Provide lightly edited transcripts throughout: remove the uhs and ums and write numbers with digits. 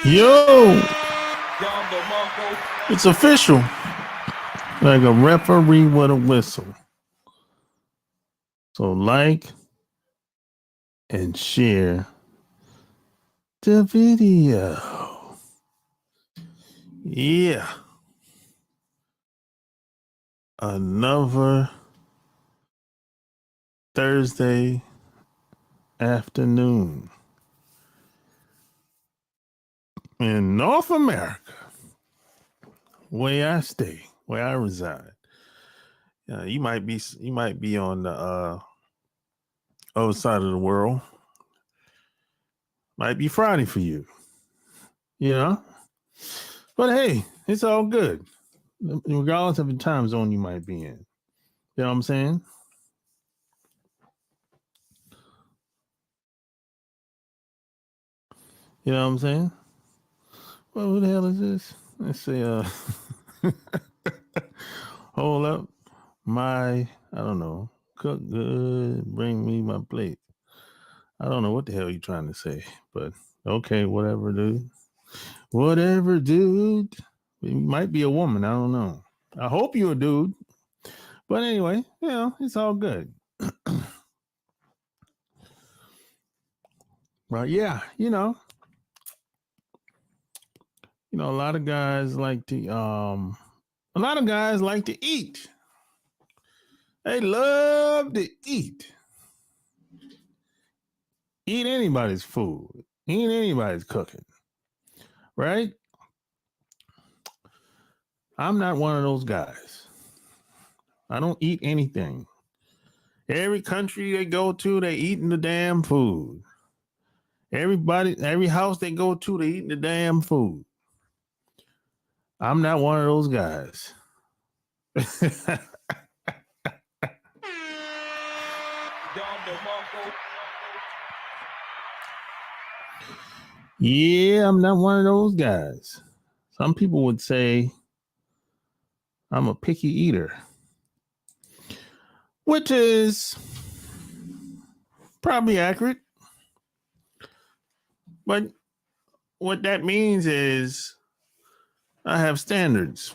Yo, it's official. Like a referee with a whistle. So like and share the video. Yeah. Another Thursday afternoon in North America, where I stay, where I reside. You might be on the other side of the world. Might be Friday for you, you know. But hey, it's all good, regardless of the time zone you might be in. You know what I'm saying? You know what I'm saying? Well, who the hell is this? Let's see. Hold up. I don't know. Cook good. Bring me my plate. I don't know what the hell you're trying to say, but okay, whatever, dude. Whatever, dude. You might be a woman. I don't know. I hope you're a dude. But anyway, it's all good. But yeah, a lot of guys like to eat. They love to eat. Eat anybody's food. Eat anybody's cooking. Right? I'm not one of those guys. I don't eat anything. Every country they go to, they eating the damn food. Every house they go to, they eating the damn food. I'm not one of those guys. Yeah, I'm not one of those guys. Some people would say I'm a picky eater, which is probably accurate. But what that means is I have standards.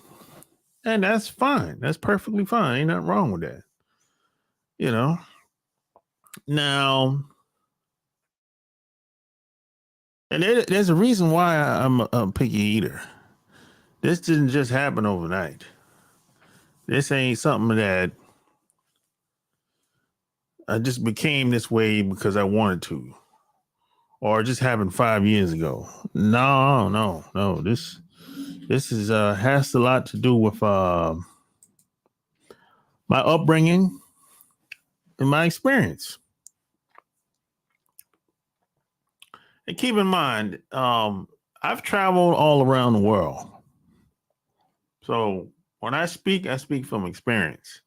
And that's fine. That's perfectly fine. Ain't nothing wrong with that. You know? Now, and there's a reason why I'm a picky eater. This didn't just happen overnight. This ain't something that I just became this way because I wanted to, or just happened 5 years ago. No. This is has a lot to do with my upbringing and my experience. And keep in mind, I've traveled all around the world. So when I speak from experience.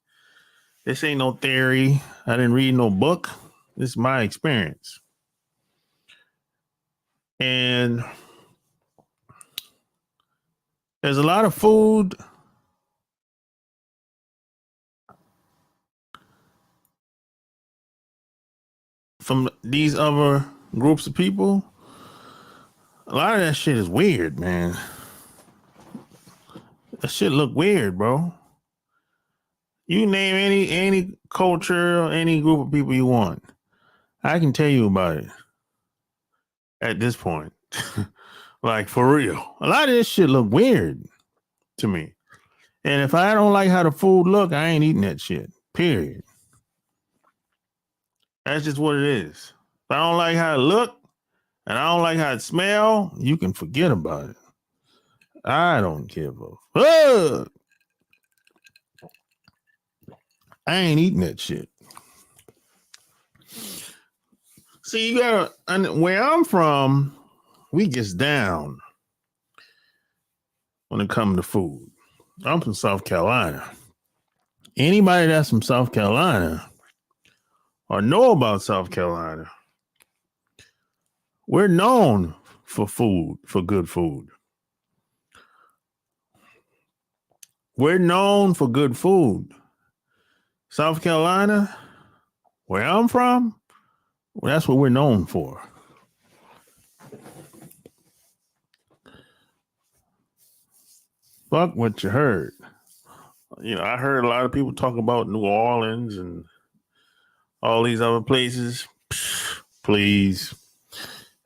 This ain't no theory. I didn't read no book. This is my experience. And there's a lot of food from these other groups of people. A lot of that shit is weird, man. That shit look weird, bro. You name any culture or any group of people you want. I can tell you about it at this point. Like for real. A lot of this shit look weird to me. And if I don't like how the food look, I ain't eating that shit. Period. That's just what it is. If I don't like how it look and I don't like how it smell, you can forget about it. I don't give a fuck. I ain't eating that shit. See, you gotta, where I'm from, we gets down when it comes to food. I'm from South Carolina. Anybody that's from South Carolina or know about South Carolina, we're known for food, for good food. We're known for good food. South Carolina, where I'm from, well, that's what we're known for. fuck what you heard. You know, I heard a lot of people talk about New Orleans and all these other places. Psh, please.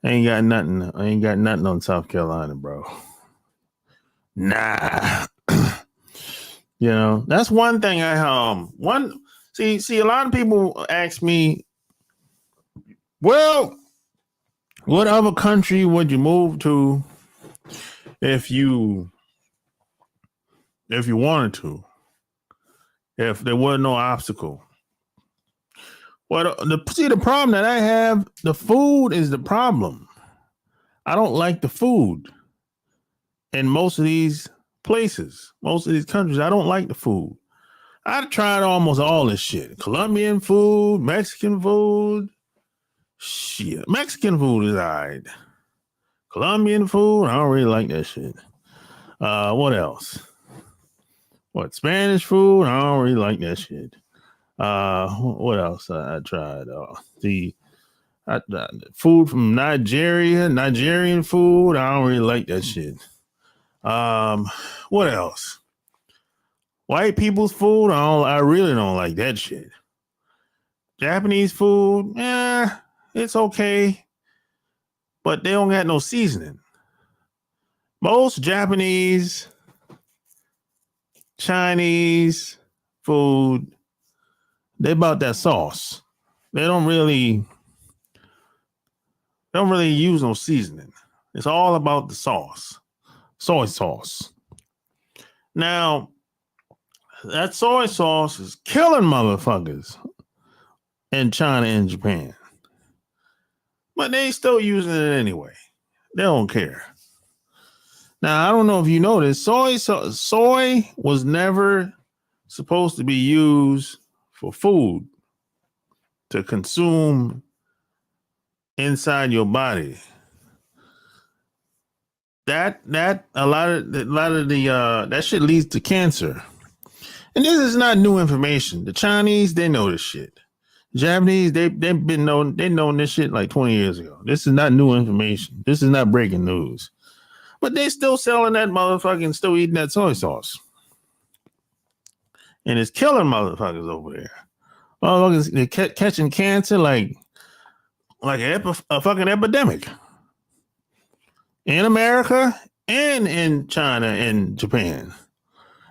I ain't got nothing. I ain't got nothing on South Carolina, bro. Nah. You know, that's one thing see a lot of people ask me, well, what other country would you move to if you wanted to? If there was no obstacle. Well, the problem that I have, the food is the problem. I don't like the food in most of these places, most of these countries. I don't like the food. I've tried almost all this shit. Colombian food, Mexican food. Shit. Mexican food is all right. Colombian food, I don't really like that shit. What else? What, Spanish food? I don't really like that shit. What else I tried? The food from Nigeria, Nigerian food. I don't really like that shit. What else? White people's food. I really don't like that shit. Japanese food, it's okay, but they don't got no seasoning. Most Japanese, Chinese food, they about that sauce. They don't really use no seasoning. It's all about the sauce, soy sauce. Now, that soy sauce is killing motherfuckers in China and Japan. But they still using it anyway. They don't care. Now, I don't know if you know this. Soy was never supposed to be used for food to consume inside your body. That shit leads to cancer. And this is not new information. The Chinese, they know this shit. Japanese, they've known this shit like 20 years ago. This is not new information. This is not breaking news. But they still selling that motherfucking, still eating that soy sauce. And it's killing motherfuckers over there. Motherfuckers, they're catching cancer like a fucking epidemic. In America and in China and Japan.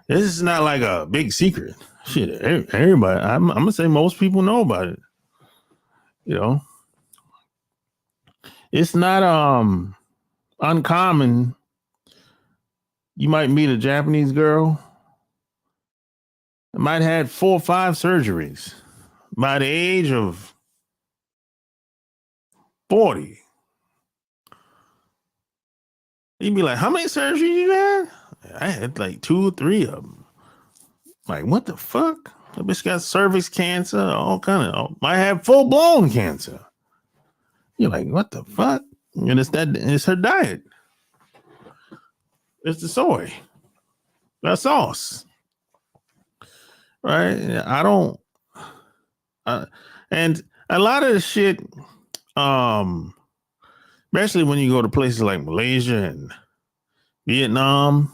This is not like a big secret. Shit, everybody, I'm going to say most people know about it. You know? It's not uncommon. You might meet a Japanese girl that might have had 4 or 5 surgeries by the age of 40. You'd be like, how many surgeries you had? I had like 2 or 3 of them. Like, what the fuck? The bitch got cervix cancer, all kind of, might have full-blown cancer. You're like, what the fuck? And it's her diet. It's the soy. That sauce. Right? And a lot of the shit, especially when you go to places like Malaysia and Vietnam,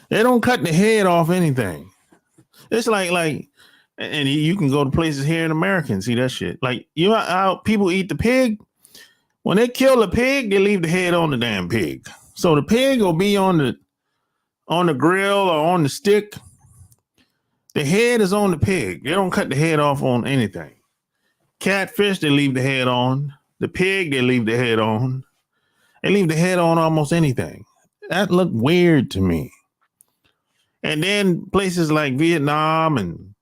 they don't cut the head off anything. It's like, and you can go to places here in America and see that shit. Like, you know how people eat the pig? When they kill the pig, they leave the head on the damn pig. So the pig will be on the grill or on the stick. The head is on the pig. They don't cut the head off on anything. Catfish, they leave the head on. The pig, they leave the head on. They leave the head on almost anything. That looked weird to me. And then places like Vietnam and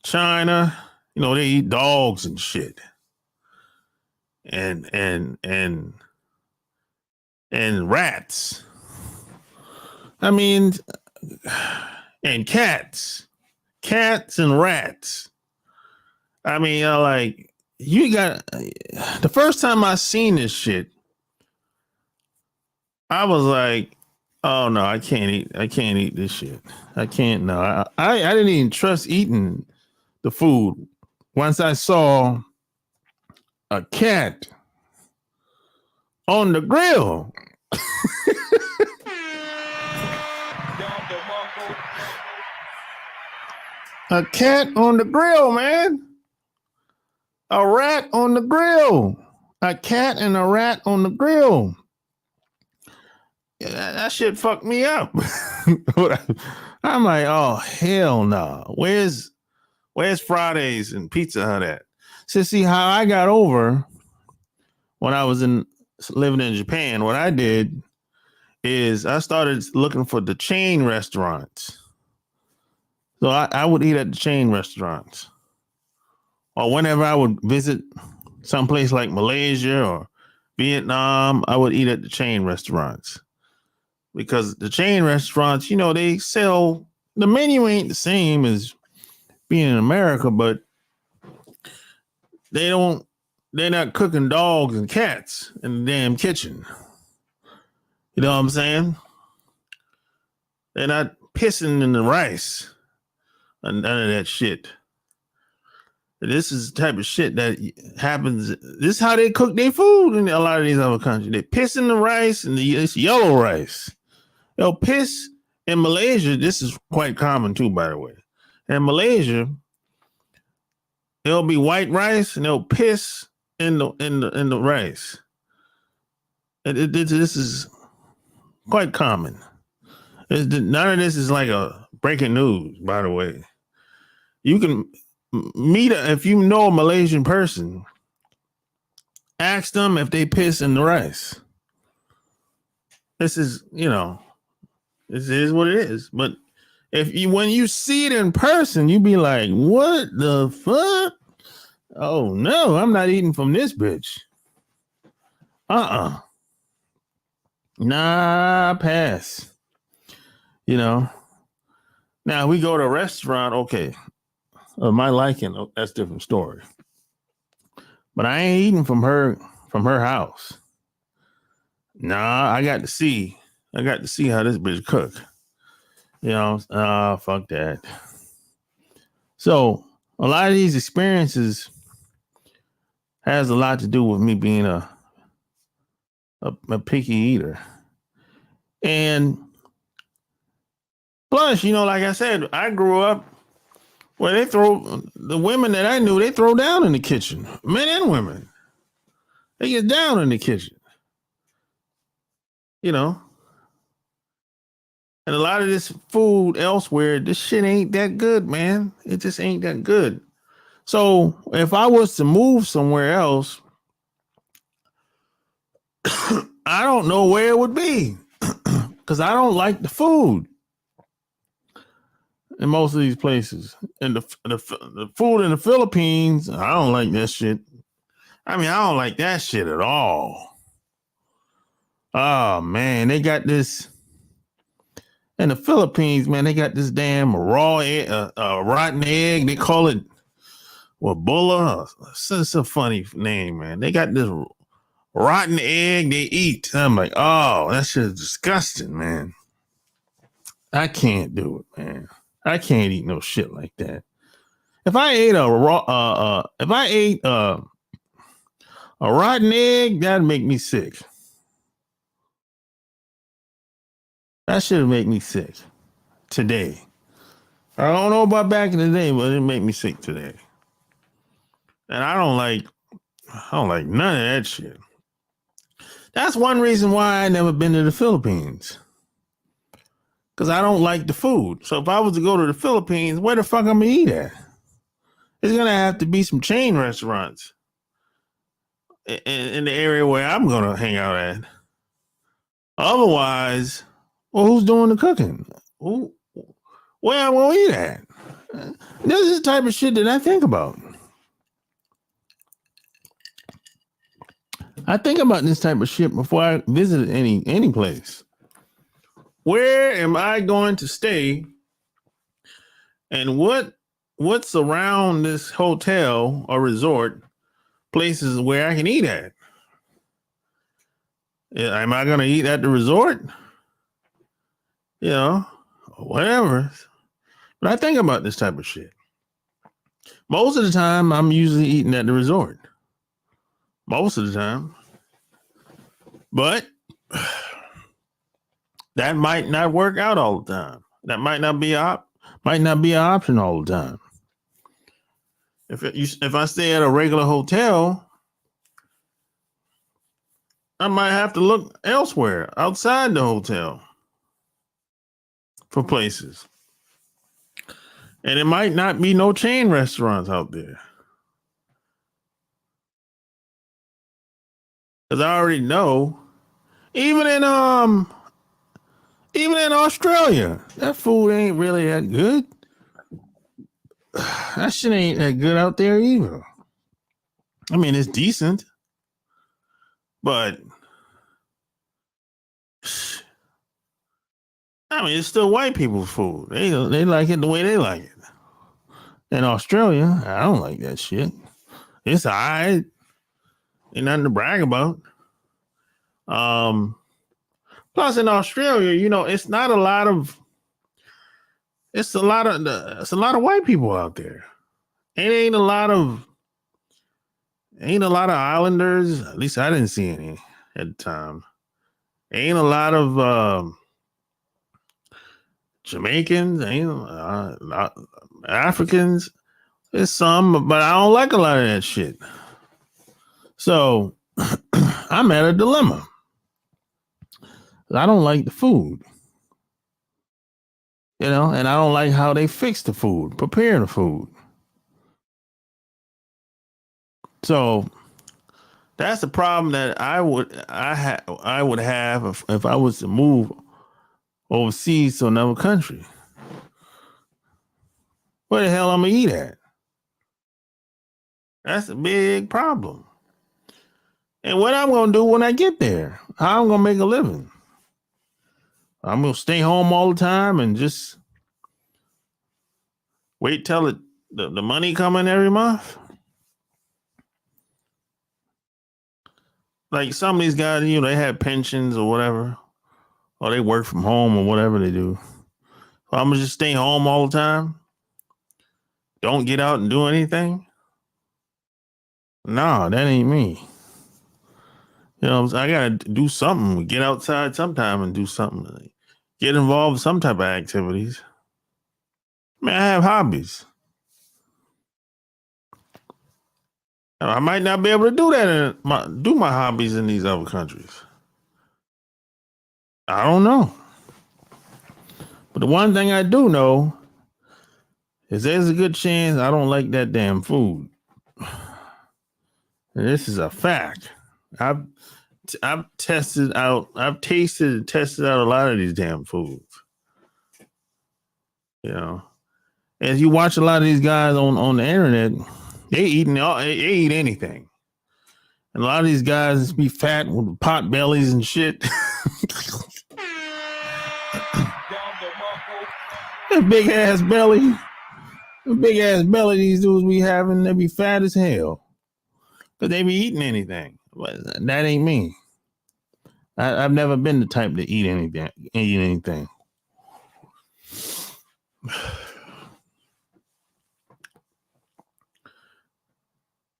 China, you know, they eat dogs and shit. And rats. I mean, and cats and rats. I mean, like, you got, the first time I seen this shit, I was like, oh no, I can't eat this shit. I can't. No, I didn't even trust eating the food once I saw a cat on the grill. A cat on the grill, man. A rat on the grill. A cat and a rat on the grill. Yeah, that shit fucked me up. I'm like, oh hell no. Where's Fridays and Pizza Hut at? So see how I got over when I was living in Japan. What I did is I started looking for the chain restaurants. So I would eat at the chain restaurants. Or whenever I would visit someplace like Malaysia or Vietnam, I would eat at the chain restaurants. Because the chain restaurants, you know, they sell, the menu ain't the same as being in America, but they're not cooking dogs and cats in the damn kitchen. You know what I'm saying? They're not pissing in the rice and none of that shit. This is the type of shit that happens. This is how they cook their food in a lot of these other countries. They piss in the rice and it's yellow rice. They'll piss in Malaysia. This is quite common too, by the way. In Malaysia, there'll be white rice and they'll piss in the rice. This is quite common. None of this is like a breaking news, by the way. You can meet if you know a Malaysian person, ask them if they piss in the rice. This is, you know, this is what it is. But when you see it in person, you be like, what the fuck? Oh no, I'm not eating from this bitch. Nah, pass. You know. Now we go to a restaurant, okay. My liking, that's a different story. But I ain't eating from her house. Nah, I got to see how this bitch cook. You know, fuck that. So a lot of these experiences has a lot to do with me being a picky eater. And plus, you know, like I said, I grew up where the women that I knew, they throw down in the kitchen, men and women. They get down in the kitchen, you know. And a lot of this food elsewhere, this shit ain't that good, man. It just ain't that good. So if I was to move somewhere else, I don't know where it would be because I don't like the food in most of these places. And the food in the Philippines, I don't like that shit. I mean, I don't like that shit at all. Oh, man, they got this. In the Philippines, man, they got this damn raw egg, rotten egg. They call it, bulla? It's a funny name, man. They got this rotten egg they eat. I'm like, oh, that shit is disgusting, man. I can't do it, man. I can't eat no shit like that. If I ate a rotten egg, that'd make me sick. That should make me sick today. I don't know about back in the day, but it made me sick today. And I don't like none of that shit. That's one reason why I never been to the Philippines. Because I don't like the food. So if I was to go to the Philippines, where the fuck I'm gonna eat at? It's gonna have to be some chain restaurants in the area where I'm gonna hang out at. Otherwise, well, who's doing the cooking? Where I'm gonna eat at? This is the type of shit that I think about. I think about this type of shit before I visit any place. Where am I going to stay? And what's around this hotel or resort places where I can eat at? Am I going to eat at the resort? You know, whatever. But I think about this type of shit. Most of the time, I'm usually eating at the resort. Most of the time. But that might not work out all the time. That might not be Might not be an option all the time. If I stay at a regular hotel, I might have to look elsewhere outside the hotel for places. And it might not be no chain restaurants out there. Because I already know, even in Australia, that food ain't really that good. That shit ain't that good out there either. I mean, it's decent, but I mean, it's still white people's food. They like it the way they like it. In Australia, I don't like that shit. It's all right. Ain't nothing to brag about. Plus in Australia, you know, it's a lot of white people out there. It ain't a lot of islanders. At least I didn't see any at the time. Ain't a lot of Jamaicans, Africans. There's some, but I don't like a lot of that shit. So I'm at a dilemma. I don't like the food, you know, and I don't like how they fix the food, prepare the food. So that's the problem that I would have if I was to move overseas to another country. Where the hell I'm gonna eat at? That's a big problem. And what I'm gonna do when I get there? How I'm gonna make a living? I'm gonna stay home all the time and just wait till the money coming every month. Like some of these guys, you know, they have pensions or whatever, or they work from home or whatever they do. So I'm gonna just stay home all the time. Don't get out and do anything. No, that ain't me. You know, I gotta do something. Get outside sometime and do something. Get involved in some type of activities. Man, I have hobbies. I might not be able to do that do my hobbies in these other countries. I don't know. But the one thing I do know is there's a good chance I don't like that damn food. And this is a fact. I've tasted and tested out a lot of these damn foods. You know, as you watch a lot of these guys on the internet, they eat anything. And a lot of these guys be fat with pot bellies and shit. That big ass belly. The big ass belly these dudes be having, they be fat as hell. Because they be eating anything. But that ain't me. I've never been the type to eat anything.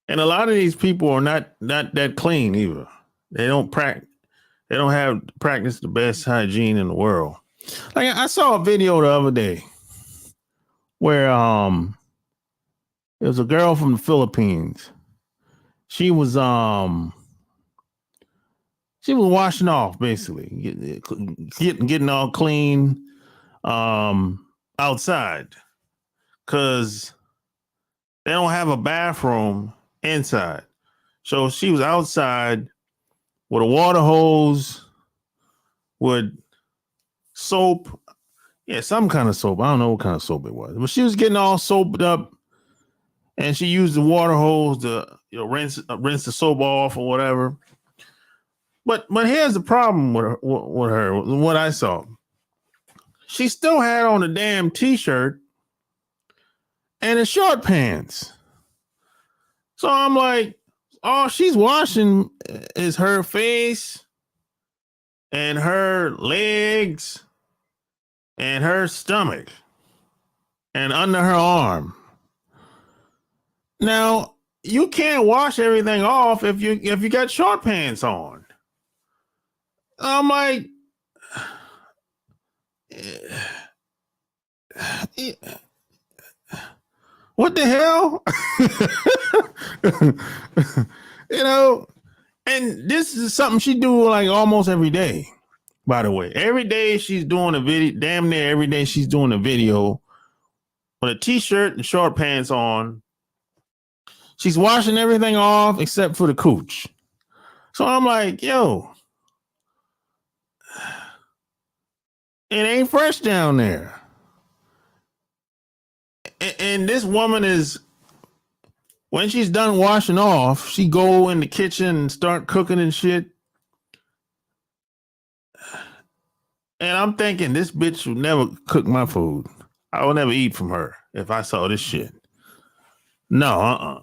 And a lot of these people are not that clean either. They don't practice the best hygiene in the world. Like I saw a video the other day where it was a girl from the Philippines. She was washing off basically, getting all clean outside because they don't have a bathroom inside. So she was outside with a water hose, with soap. Yeah, some kind of soap. I don't know what kind of soap it was. But she was getting all soaped up and she used the water hose to rinse the soap off or whatever. But here's the problem with her, what I saw. She still had on a damn t-shirt and the short pants. So I'm like, all she's washing is her face and her legs and her stomach and under her arm. Now, you can't wash everything off if you got short pants on. I'm like, what the hell? You know, and this is something she do like almost every day. By the way, every day she's doing a video. Damn near every day she's doing a video with a t-shirt and short pants on. She's washing everything off except for the cooch. So I'm like, yo, it ain't fresh down there. And this woman is, when she's done washing off, she go in the kitchen and start cooking and shit. And I'm thinking, this bitch would never cook my food. I would never eat from her if I saw this shit. No,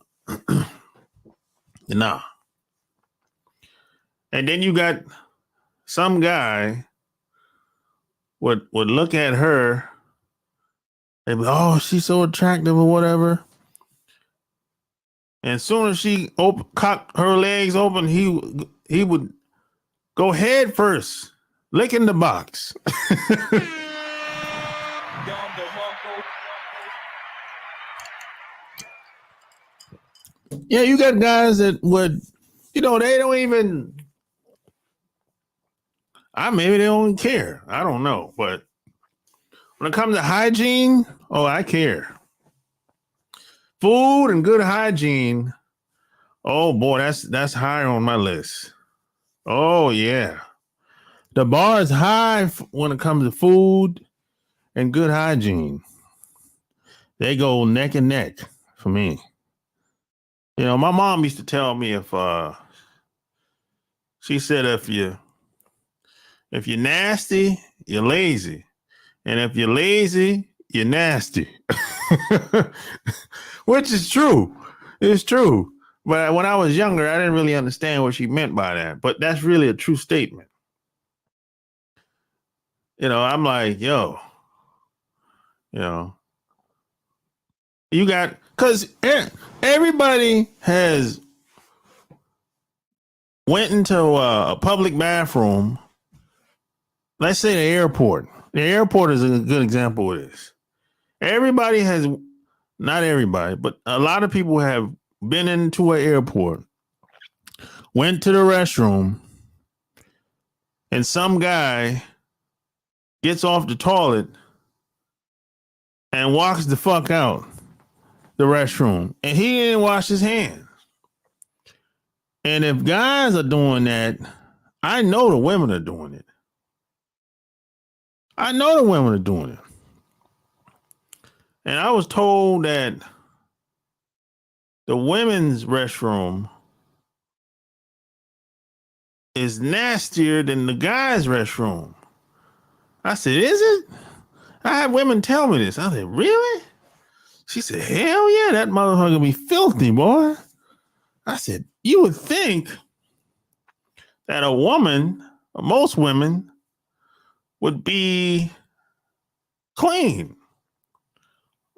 nah. And then you got some guy would look at her and be, oh, she's so attractive or whatever. And as soon as she cocked her legs open, he would go head first, licking the box. Yeah, you got guys that would, they don't even, maybe they don't care. I don't know. But when it comes to hygiene, oh, I care. Food and good hygiene, oh boy, that's high on my list. Oh yeah. The bar is high when it comes to food and good hygiene. They go neck and neck for me. My mom used to tell me she said if you're nasty, you're lazy. And if you're lazy, you're nasty. Which is true. It's true. But when I was younger, I didn't really understand what she meant by that. But that's really a true statement. I'm like, yo, you got, because everybody has went into a public bathroom. Let's say the airport. The airport is a good example of this. Everybody has, not everybody, but a lot of people have been into an airport, went to the restroom, and some guy gets off the toilet and walks the fuck out the restroom, and he didn't wash his hands. And if guys are doing that, I know the women are doing it. I know the women are doing it. And I was told that the women's restroom is nastier than the guys' restroom. I said, is it? I had women tell me this. I said, really? She said, hell yeah, that motherfucker be filthy, boy. I said, you would think that a woman, or most women, would be clean.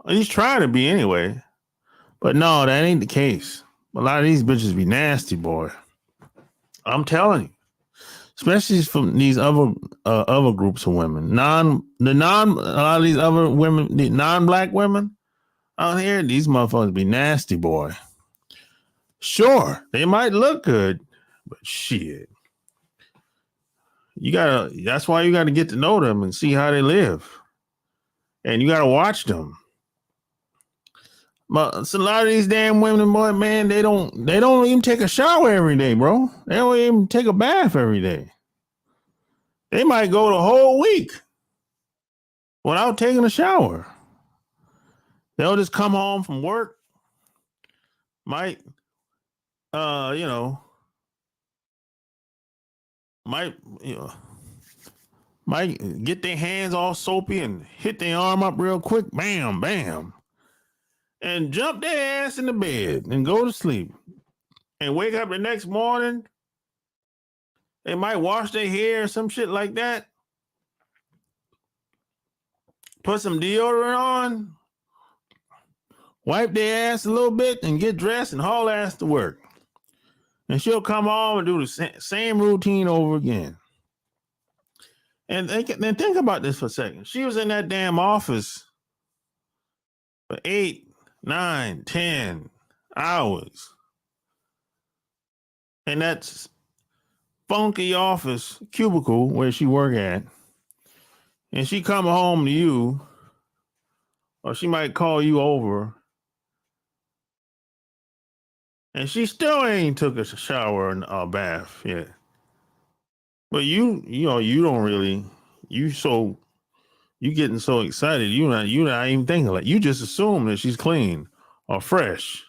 At least try to be anyway. But no, that ain't the case. A lot of these bitches be nasty, boy. I'm telling you. Especially from these other groups of women. A lot of these other women, the non-black women out here, these motherfuckers be nasty, boy. Sure, they might look good, but shit. That's why you gotta get to know them and see how they live. And you gotta watch them. But so a lot of these damn women, boy, man, they don't even take a shower every day, bro. They don't even take a bath every day. They might go the whole week without taking a shower. They'll just come home from work, might get their hands all soapy and hit their arm up real quick, bam, bam, and jump their ass in the bed and go to sleep. And wake up the next morning, they might wash their hair or some shit like that, put some deodorant on, wipe their ass a little bit, and get dressed and haul ass to work. And she'll come home and do the same routine over again. And then think about this for a second. She was in that damn office for 8, 9, 10 hours. And that's funky office cubicle where she work at. And she come home to you, or she might call you over, and she still ain't took a shower and a bath yet. But you know, you don't really, you getting so excited, you not even thinking, like, you just assume that she's clean or fresh.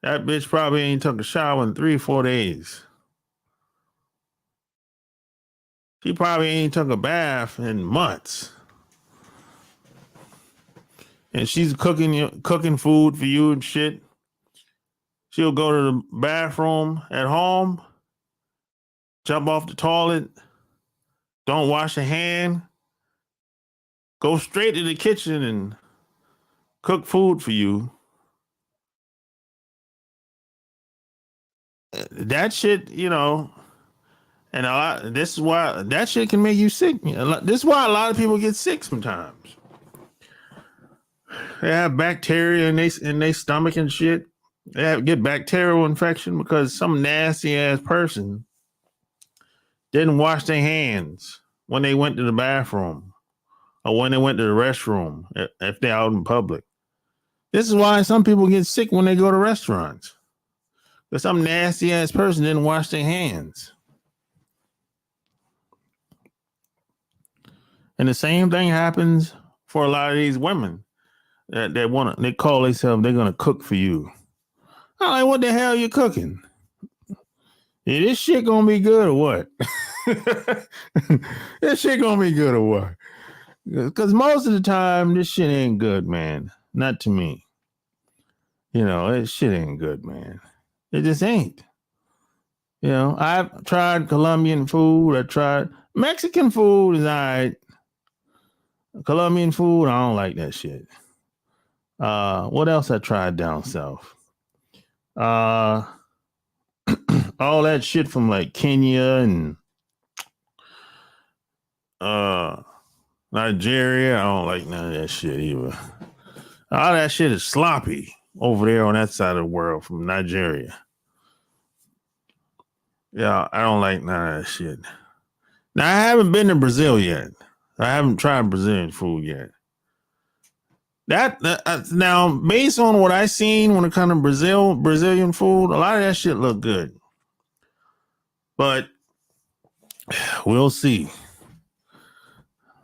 That bitch probably ain't took a shower in 3-4 days. She probably ain't took a bath in months. And she's cooking food for you and shit. She'll go to the bathroom at home, jump off the toilet, don't wash her hand, go straight to the kitchen and cook food for you. That shit, you know, and this is why that shit can make you sick. This is why a lot of people get sick sometimes. They have bacteria in their stomach and shit. They get bacterial infection because some nasty ass person didn't wash their hands when they went to the bathroom or when they went to the restroom if they're out in public. This is why some people get sick when they go to restaurants. Because some nasty ass person didn't wash their hands. And the same thing happens for a lot of these women that they call themselves, they're gonna cook for you. I'm like, what the hell are you cooking? Is this shit gonna be good or what? This shit gonna be good or what? Because most of the time, this shit ain't good, man. Not to me. You know, this shit ain't good, man. It just ain't. You know, I've tried Colombian food. I tried Mexican food is all right. Colombian food, I don't like that shit. What else I tried down south? All that shit from like Kenya and Nigeria. I don't like none of that shit either. All that shit is sloppy over there on that side of the world from Nigeria. Yeah, I don't like none of that shit. Now, I haven't been to Brazil yet. I haven't tried Brazilian food yet. Now, based on what I seen when it comes to Brazilian food, a lot of that shit look good. But we'll see.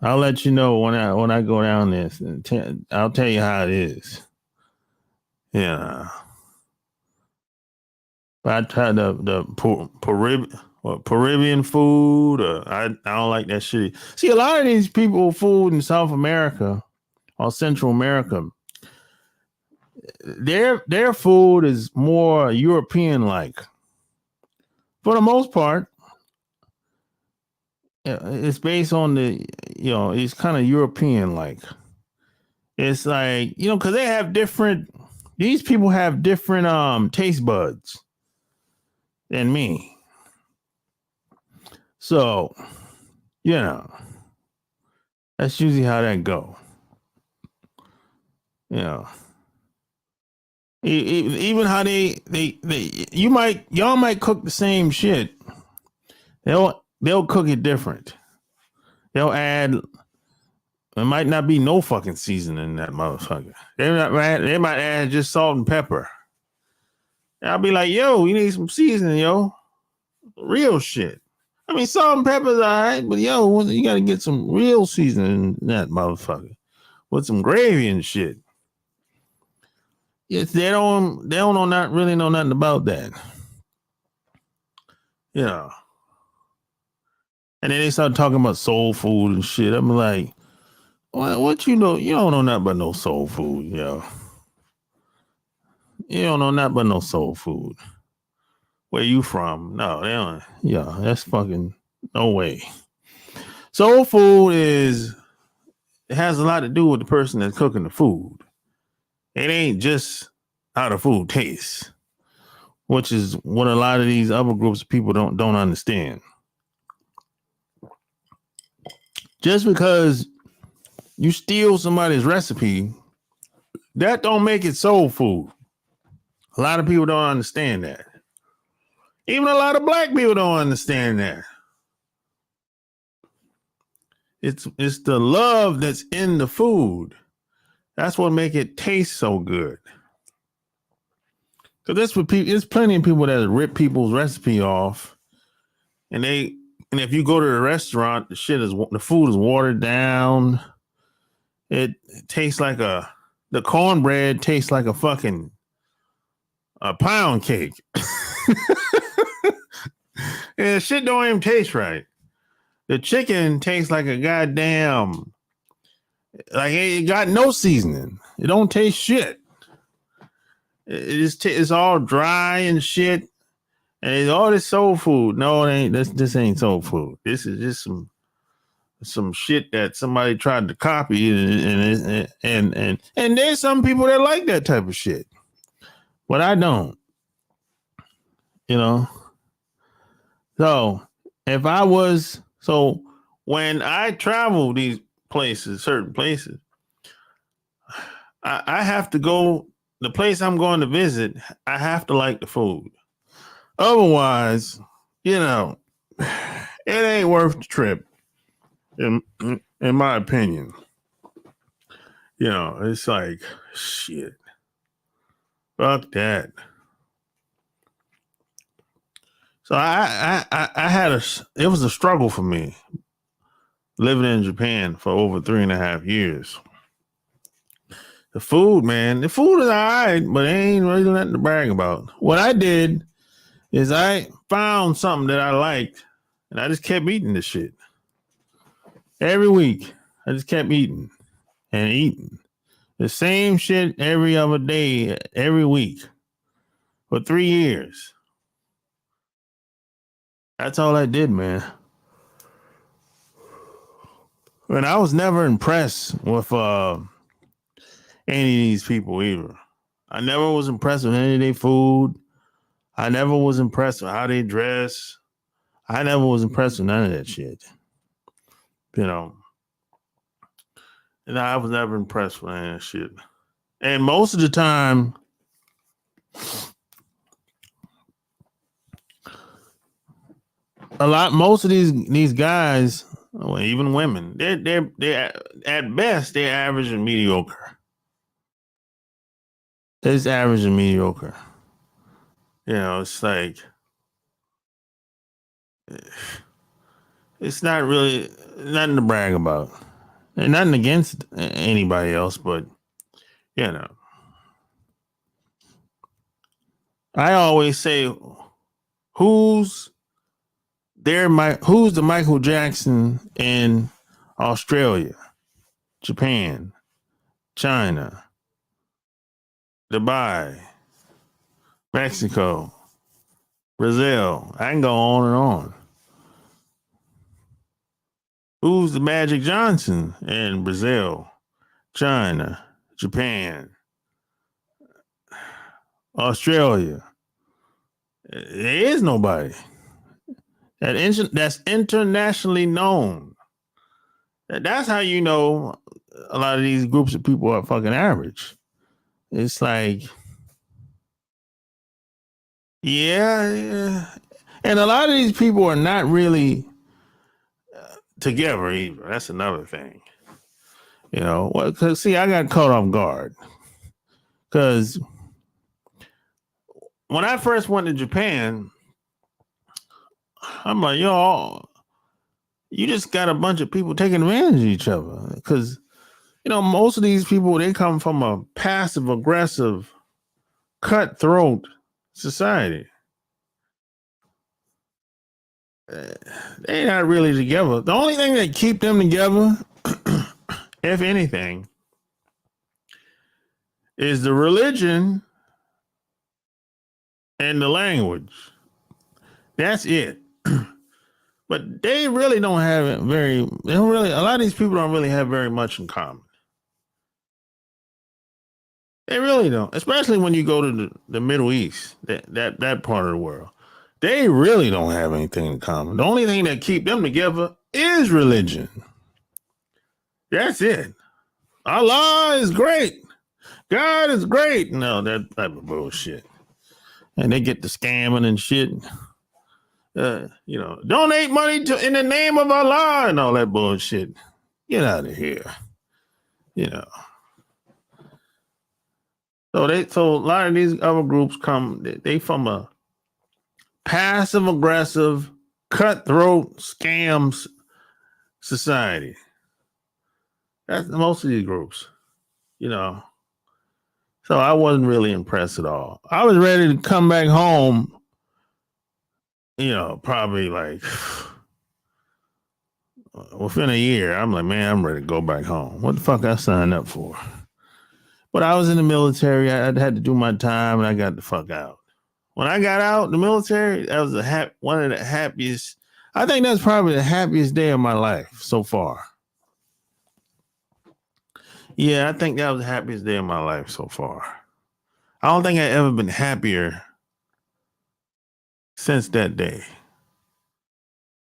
I'll let you know when I go down this. I'll tell you how it is. Yeah. But I tried the Peruvian food. I don't like that shit. See, a lot of these people food in South America or Central America, their food is more European like. For the most part, it's based on it's kind of European like. It's like, because these people have different taste buds than me. So, that's usually how that go. Even how y'all might cook the same shit. They'll cook it different. They'll add. There might not be no fucking seasoning in that motherfucker. They might add just salt and pepper. And I'll be like, yo, you need some seasoning, yo. Real shit. I mean, salt and pepper's all right, but yo, you got to get some real seasoning in that motherfucker with some gravy and shit. Yes, they don't really know nothing about that. Yeah. And then they start talking about soul food and shit. I'm like, what you know? You don't know nothing about no soul food, yo. You don't know nothing about no soul food. Where you from? No, they don't. Yeah, that's fucking no way. Soul food it has a lot to do with the person that's cooking the food. It ain't just how the food tastes, which is what a lot of these other groups of people don't understand. Just because you steal somebody's recipe, that don't make it soul food. A lot of people don't understand that. Even a lot of black people don't understand that. It's the love that's in the food. That's what make it taste so good. Because that's what people. There's plenty of people that rip people's recipe off, and if you go to the restaurant, the food is watered down. It tastes like the cornbread tastes like a pound cake. And shit don't even taste right. The chicken tastes like a goddamn, like it got no seasoning. It don't taste shit. It's all dry and shit. And it's all this soul food. No, it ain't. This ain't soul food. This is just some shit that somebody tried to copy, and there's some people that like that type of shit, but I don't. So when I travel these places, certain places, I have to go. The place I'm going to visit, I have to like the food. Otherwise, it ain't worth the trip. In my opinion, it's like shit. Fuck that. So it was a struggle for me living in Japan for over 3.5 years. The food is all right, but it ain't really nothing to brag about. What I did is I found something that I liked, and I just kept eating this shit. Every week, I just kept eating and eating. The same shit every other day, every week, for 3 years. That's all I did, man. And I was never impressed with any of these people either. I never was impressed with any of their food. I never was impressed with how they dress. I never was impressed with none of that shit. And I was never impressed with any of that shit. And most of the time, most of these guys, well, even women, they're at best they're average and mediocre. It's average and mediocre. It's like it's not really nothing to brag about, and nothing against anybody else, but I always say, who's the Michael Jackson in Australia, Japan, China, Dubai, Mexico, Brazil? I can go on and on. Who's the Magic Johnson in Brazil, China, Japan, Australia? There is nobody that's internationally known. That's how you know a lot of these groups of people are fucking average. It's like, yeah. And a lot of these people are not really together either. That's another thing. Because see, I got caught off guard. Because when I first went to Japan, I'm like, you just got a bunch of people taking advantage of each other. Because, most of these people, they come from a passive aggressive, cutthroat society. They're not really together. The only thing that keep them together, if anything, is the religion and the language. That's it. But they really don't have a lot of these people don't really have very much in common. They really don't, especially when you go to the Middle East, that part of the world. They really don't have anything in common. The only thing that keep them together is religion. That's it. Allah is great. God is great. No, that type of bullshit. And they get the scamming and shit. Donate money in the name of Allah and all that bullshit. Get out of here. You know. So a lot of these other groups they from a passive aggressive, cutthroat scams society. That's most of these groups, So I wasn't really impressed at all. I was ready to come back home, probably like within a year. I'm like, man, I'm ready to go back home. What the fuck I signed up for? But I was in the military. I had to do my time, and I got the fuck out. When I got out the military, that was one of the happiest. I think that's probably the happiest day of my life so far. Yeah, I think that was the happiest day of my life so far. I don't think I've ever been happier since that day.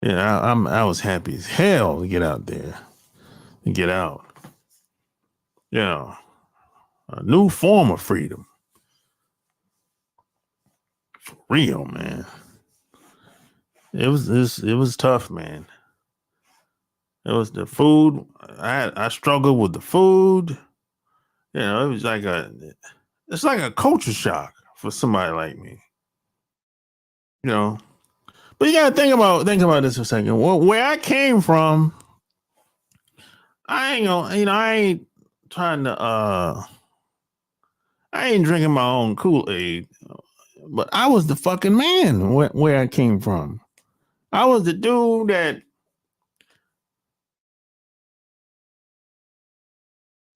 Yeah, I was happy as hell to get out there and get out. A new form of freedom. For real, man. It was tough, man. It was the food. I struggled with the food. It was it's like a culture shock for somebody like me. But you gotta think about this for a second. Where I came from, I ain't trying to I ain't drinking my own Kool-Aid, but I was the fucking man where I came from. I was the dude that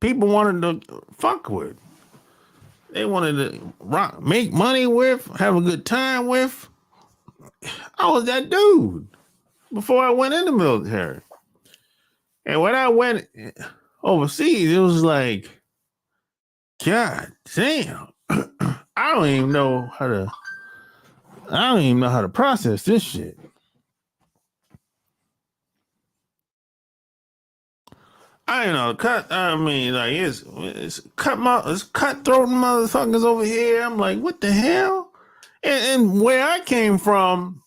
people wanted to fuck with. They wanted to make money with, have a good time with. I was that dude before I went in the military. And when I went overseas, it was like, God damn. I don't even know how to process this shit. I don't know. It's cutthroat motherfuckers over here. I'm like, what the hell? And where I came from,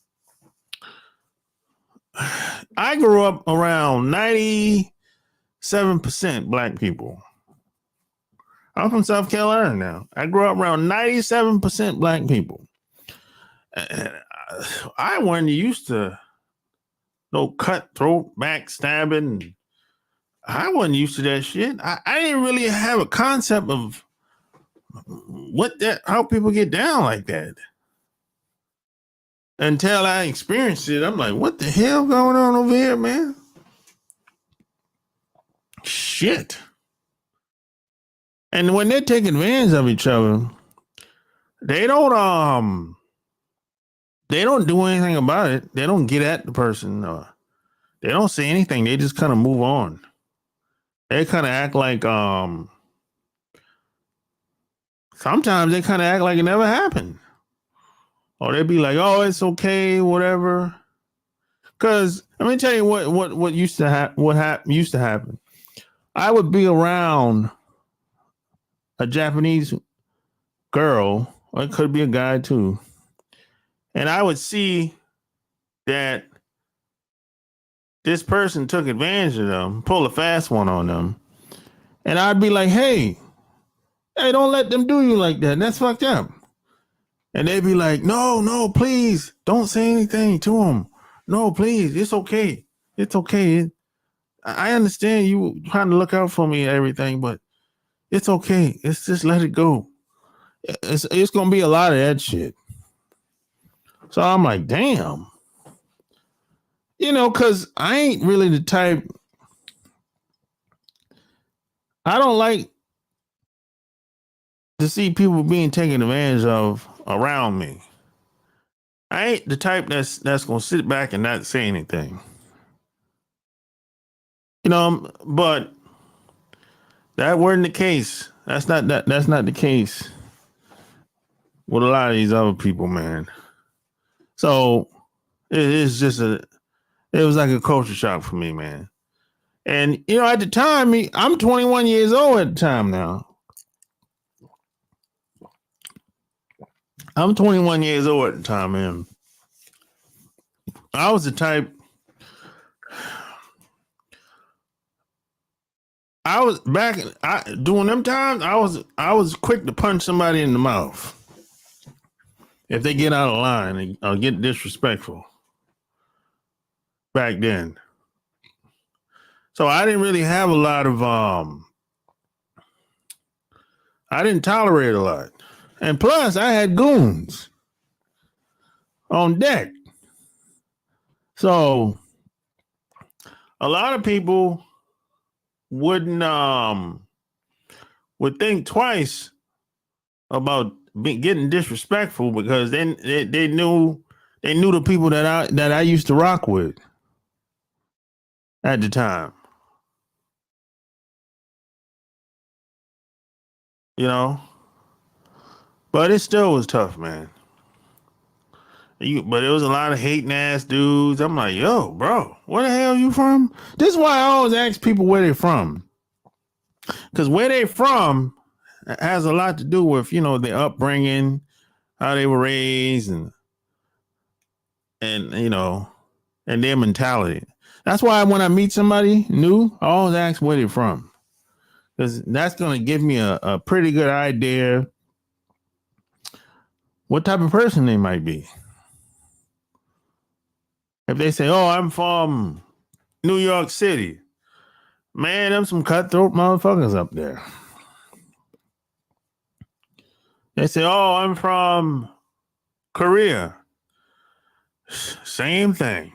I grew up around 97% black people. I'm from South Carolina now. I grew up around 97% black people. I wasn't used to no cutthroat backstabbing. I wasn't used to that shit. I didn't really have a concept of how people get down like that. Until I experienced it, I'm like, what the hell going on over here, man? Shit. And when they take advantage of each other, they don't do anything about it. They don't get at the person. They don't say anything. They just kind of move on. They kind of act like sometimes they kind of act like it never happened. Or they'd be like, oh, it's okay, whatever. Because let me tell you what used to happen. I would be around a Japanese girl, or it could be a guy too, and I would see that this person took advantage of them, pull a fast one on them, and I'd be like, hey, don't let them do you like that. That's fucked up. And they'd be like, no, please, don't say anything to him. No, please, it's okay. It's okay. I understand you trying to look out for me and everything, but it's okay. It's just let it go. It's going to be a lot of that shit. So I'm like, damn. Because I ain't really the type. I don't like to see people being taken advantage of around me. I ain't the type that's going to sit back and not say anything. But that wasn't the case. That's not the case with a lot of these other people, man. So it was like a culture shock for me, man. And at the time, I'm 21 years old at the time now. I'm 21 years old at the time, and I was the type. I was back during them times. I was quick to punch somebody in the mouth if they get out of line or get disrespectful. Back then, so I didn't really have a lot of I didn't tolerate a lot, and plus I had goons on deck. So a lot of people wouldn't would think twice about getting disrespectful because then they knew the people that I used to rock with at the time. But it still was tough, man. But it was a lot of hating ass dudes. I'm like, yo, bro, where the hell are you from? This is why I always ask people where they're from. Because where they're from has a lot to do with, their upbringing, how they were raised, and their mentality. That's why when I meet somebody new, I always ask where they're from. Because that's going to give me a pretty good idea what type of person they might be. If they say, oh, I'm from New York City, man, them some cutthroat motherfuckers up there. They say, oh, I'm from Korea. Same thing.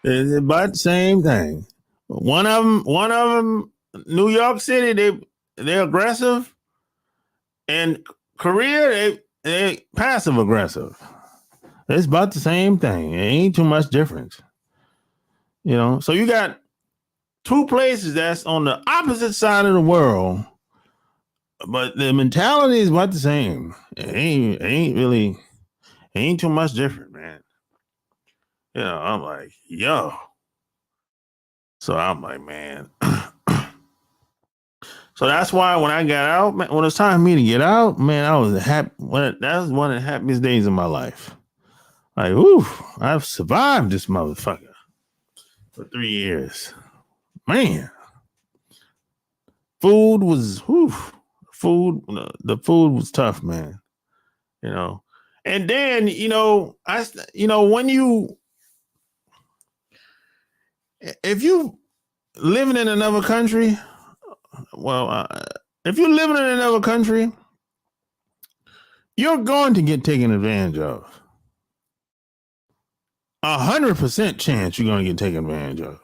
It's about the same thing. One of them, New York City, they're aggressive. And Korea, they passive aggressive. It's about the same thing. It ain't too much difference. So you got two places that's on the opposite side of the world, but the mentality is about the same. It ain't too much different, man. I'm like, yo. So I'm like, man. So that's why when I got out, man, when it was time for me to get out, man, I was happy. That was one of the happiest days of my life. Like, whew, I've survived this motherfucker for 3 years. Man. The food was tough, man. And then, if you living in another country, if you're living in another country, you're going to get taken advantage of. 100% chance you're going to get taken advantage of.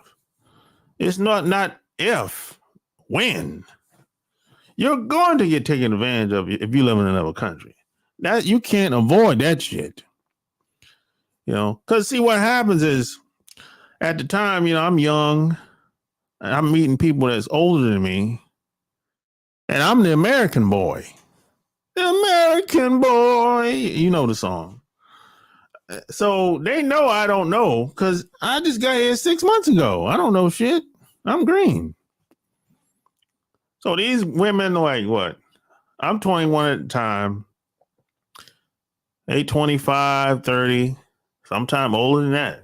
It's not if, when. You're going to get taken advantage of if you live in another country. That you can't avoid that shit. Because see what happens is at the time, I'm young. I'm meeting people that's older than me. And I'm the American boy. The American boy. You know the song. So they know I don't know because I just got here 6 months ago. I don't know shit. I'm green. So these women like what? I'm 21 at the time. They 25, 30, sometime older than that.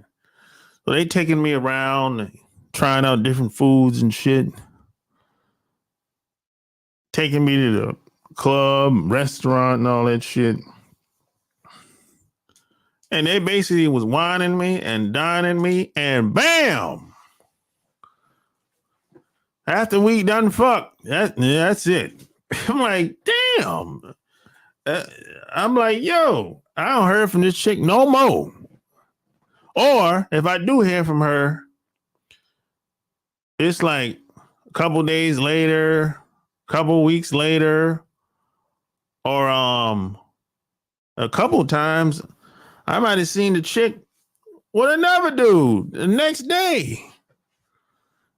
So they taking me around, trying out different foods and shit. Taking me to the club, restaurant, and all that shit. And they basically was whining me and dining me, and bam! After we done fuck, that's it. I'm like, damn. I'm like, yo, I don't hear from this chick no more. Or if I do hear from her, it's like a couple days later, couple weeks later, or a couple times I might have seen the chick with another dude the next day.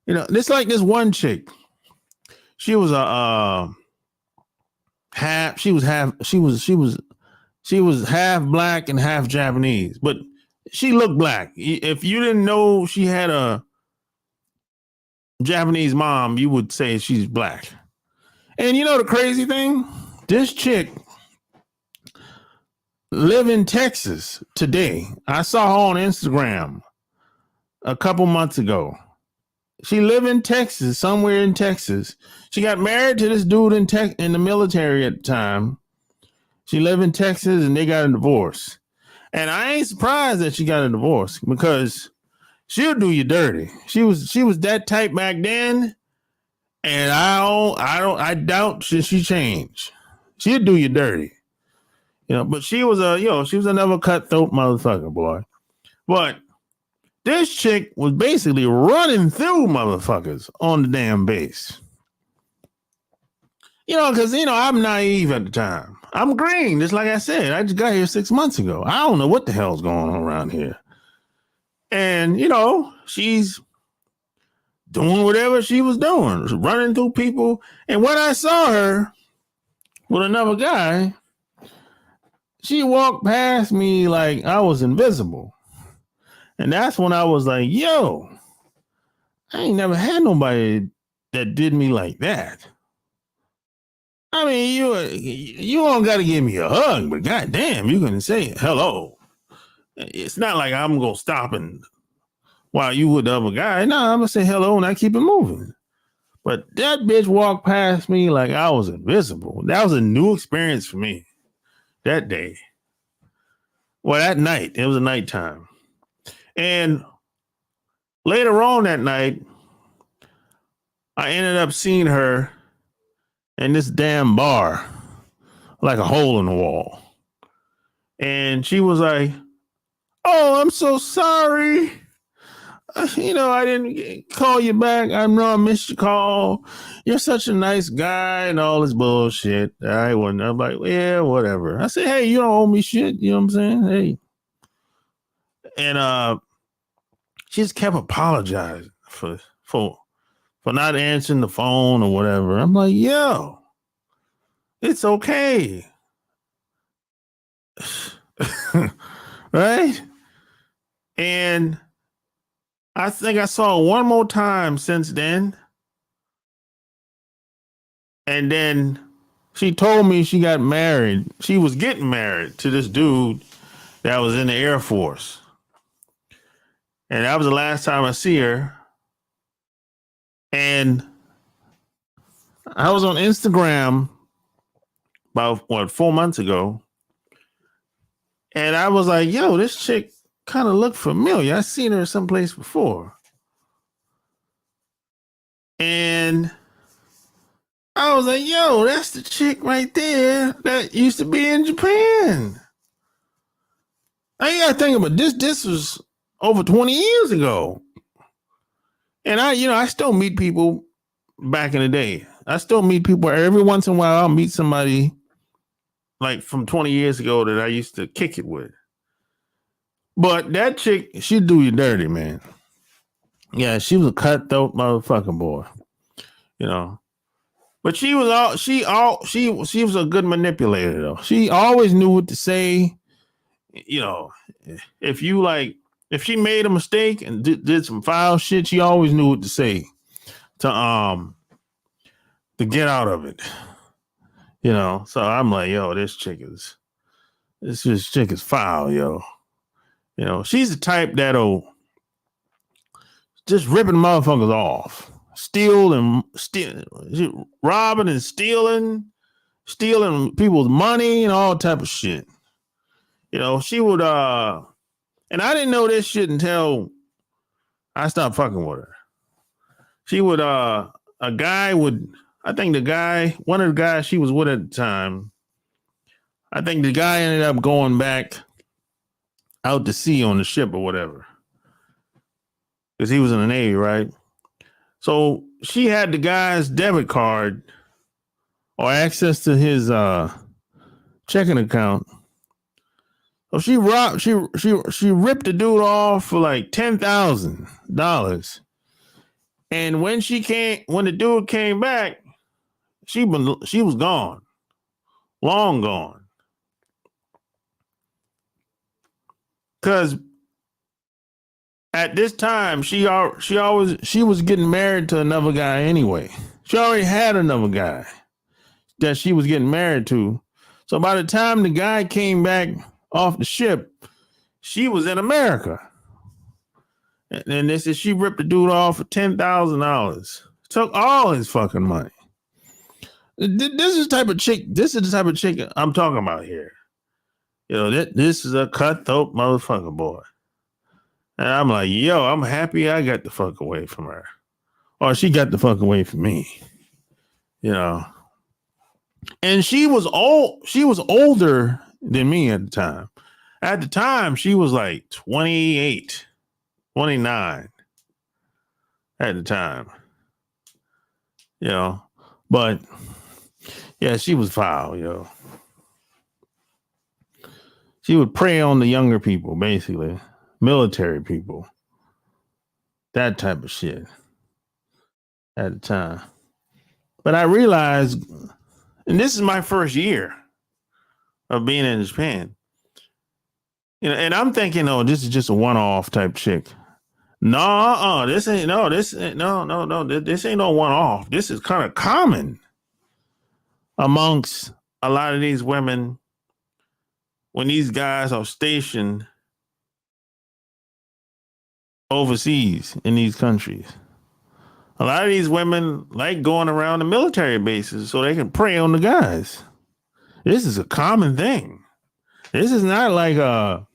It's like this one chick. She was She was half black and half Japanese, but she looked black. If you didn't know she had a Japanese mom, you would say she's black. And you know the crazy thing? This chick live in Texas today. I saw her on Instagram a couple months ago. She live in Texas, somewhere in Texas. She got married to this dude in the military at the time. She lived in Texas and they got a divorce. And I ain't surprised that she got a divorce because she'll do you dirty. She was that type back then, and I doubt she changed. She'll do you dirty. But she was another cutthroat motherfucker, boy. But this chick was basically running through motherfuckers on the damn base. Because, I'm naive at the time. I'm green, just like I said. I just got here 6 months ago. I don't know what the hell's going on around here. And, she's doing whatever she was doing, running through people. And when I saw her with another guy, she walked past me like I was invisible. And that's when I was like, yo, I ain't never had nobody that did me like that. I mean, you don't got to give me a hug, but goddamn, you can say hello. It's not like I'm going to stop and while you with the other guy. No, I'm going to say hello and I keep it moving. But that bitch walked past me like I was invisible. That was a new experience for me that day. Well, that night, it was a nighttime. And later on that night, I ended up seeing her in this damn bar, like a hole in the wall. And she was like, oh, I'm so sorry. I didn't call you back. I know I missed your call. You're such a nice guy and all this bullshit. I'm like, yeah, whatever. I said, hey, you don't owe me shit. You know what I'm saying? Hey. And she just kept apologizing for not answering the phone or whatever. I'm like, yo, it's okay. Right? And I think I saw her one more time since then. And then she told me she got married. She was getting married to this dude that was in the Air Force. And that was the last time I see her. And I was on Instagram about 4 months ago. And I was like, yo, this chick kind of looked familiar. I seen her someplace before. And I was like, yo, that's the chick right there that used to be in Japan. I gotta think about this. This was over 20 years ago. And I still meet people back in the day. I still meet people every once in a while. I'll meet somebody like from 20 years ago that I used to kick it with. But that chick, she'd do you dirty, man. Yeah, she was a cutthroat motherfucking boy. But she was a good manipulator though. She always knew what to say. If she made a mistake and did some foul shit, she always knew what to say to get out of it. So I'm like, yo, this chick is foul, yo. She's the type that'll just ripping motherfuckers off, robbing and stealing people's money and all type of shit. She would and I didn't know this shit until I stopped fucking with her. She would one of the guys she was with at the time, I think the guy ended up going back out to sea on the ship or whatever. Because he was in the Navy, right? So she had the guy's debit card or access to his checking account. So she ripped the dude off for like $10,000. And when the dude came back, she was gone. Long gone. because at this time she was getting married to another guy anyway. She already had another guy that she was getting married to. So by the time the guy came back off the ship, she was in America. And they said she ripped the dude off for $10,000. Took all his fucking money. This is the type of chick. This is the type of chick I'm talking about here. You know, this is a cutthroat motherfucker, boy. And I'm like, yo, I'm happy I got the fuck away from her. Or she got the fuck away from me. You know. And she was older than me at the time. At the time, she was like 28, 29 at the time. You know. But yeah, she was foul, yo. She would prey on the younger people, basically. Military people. That type of shit. At the time. But I realized, and this is my first year of being in Japan. You know, and I'm thinking, oh, this is just a one-off type chick. No, this ain't no one-off. This is kind of common amongst a lot of these women when these guys are stationed overseas in these countries. A lot of these women like going around the military bases so they can prey on the guys. This is a common thing. This is not like a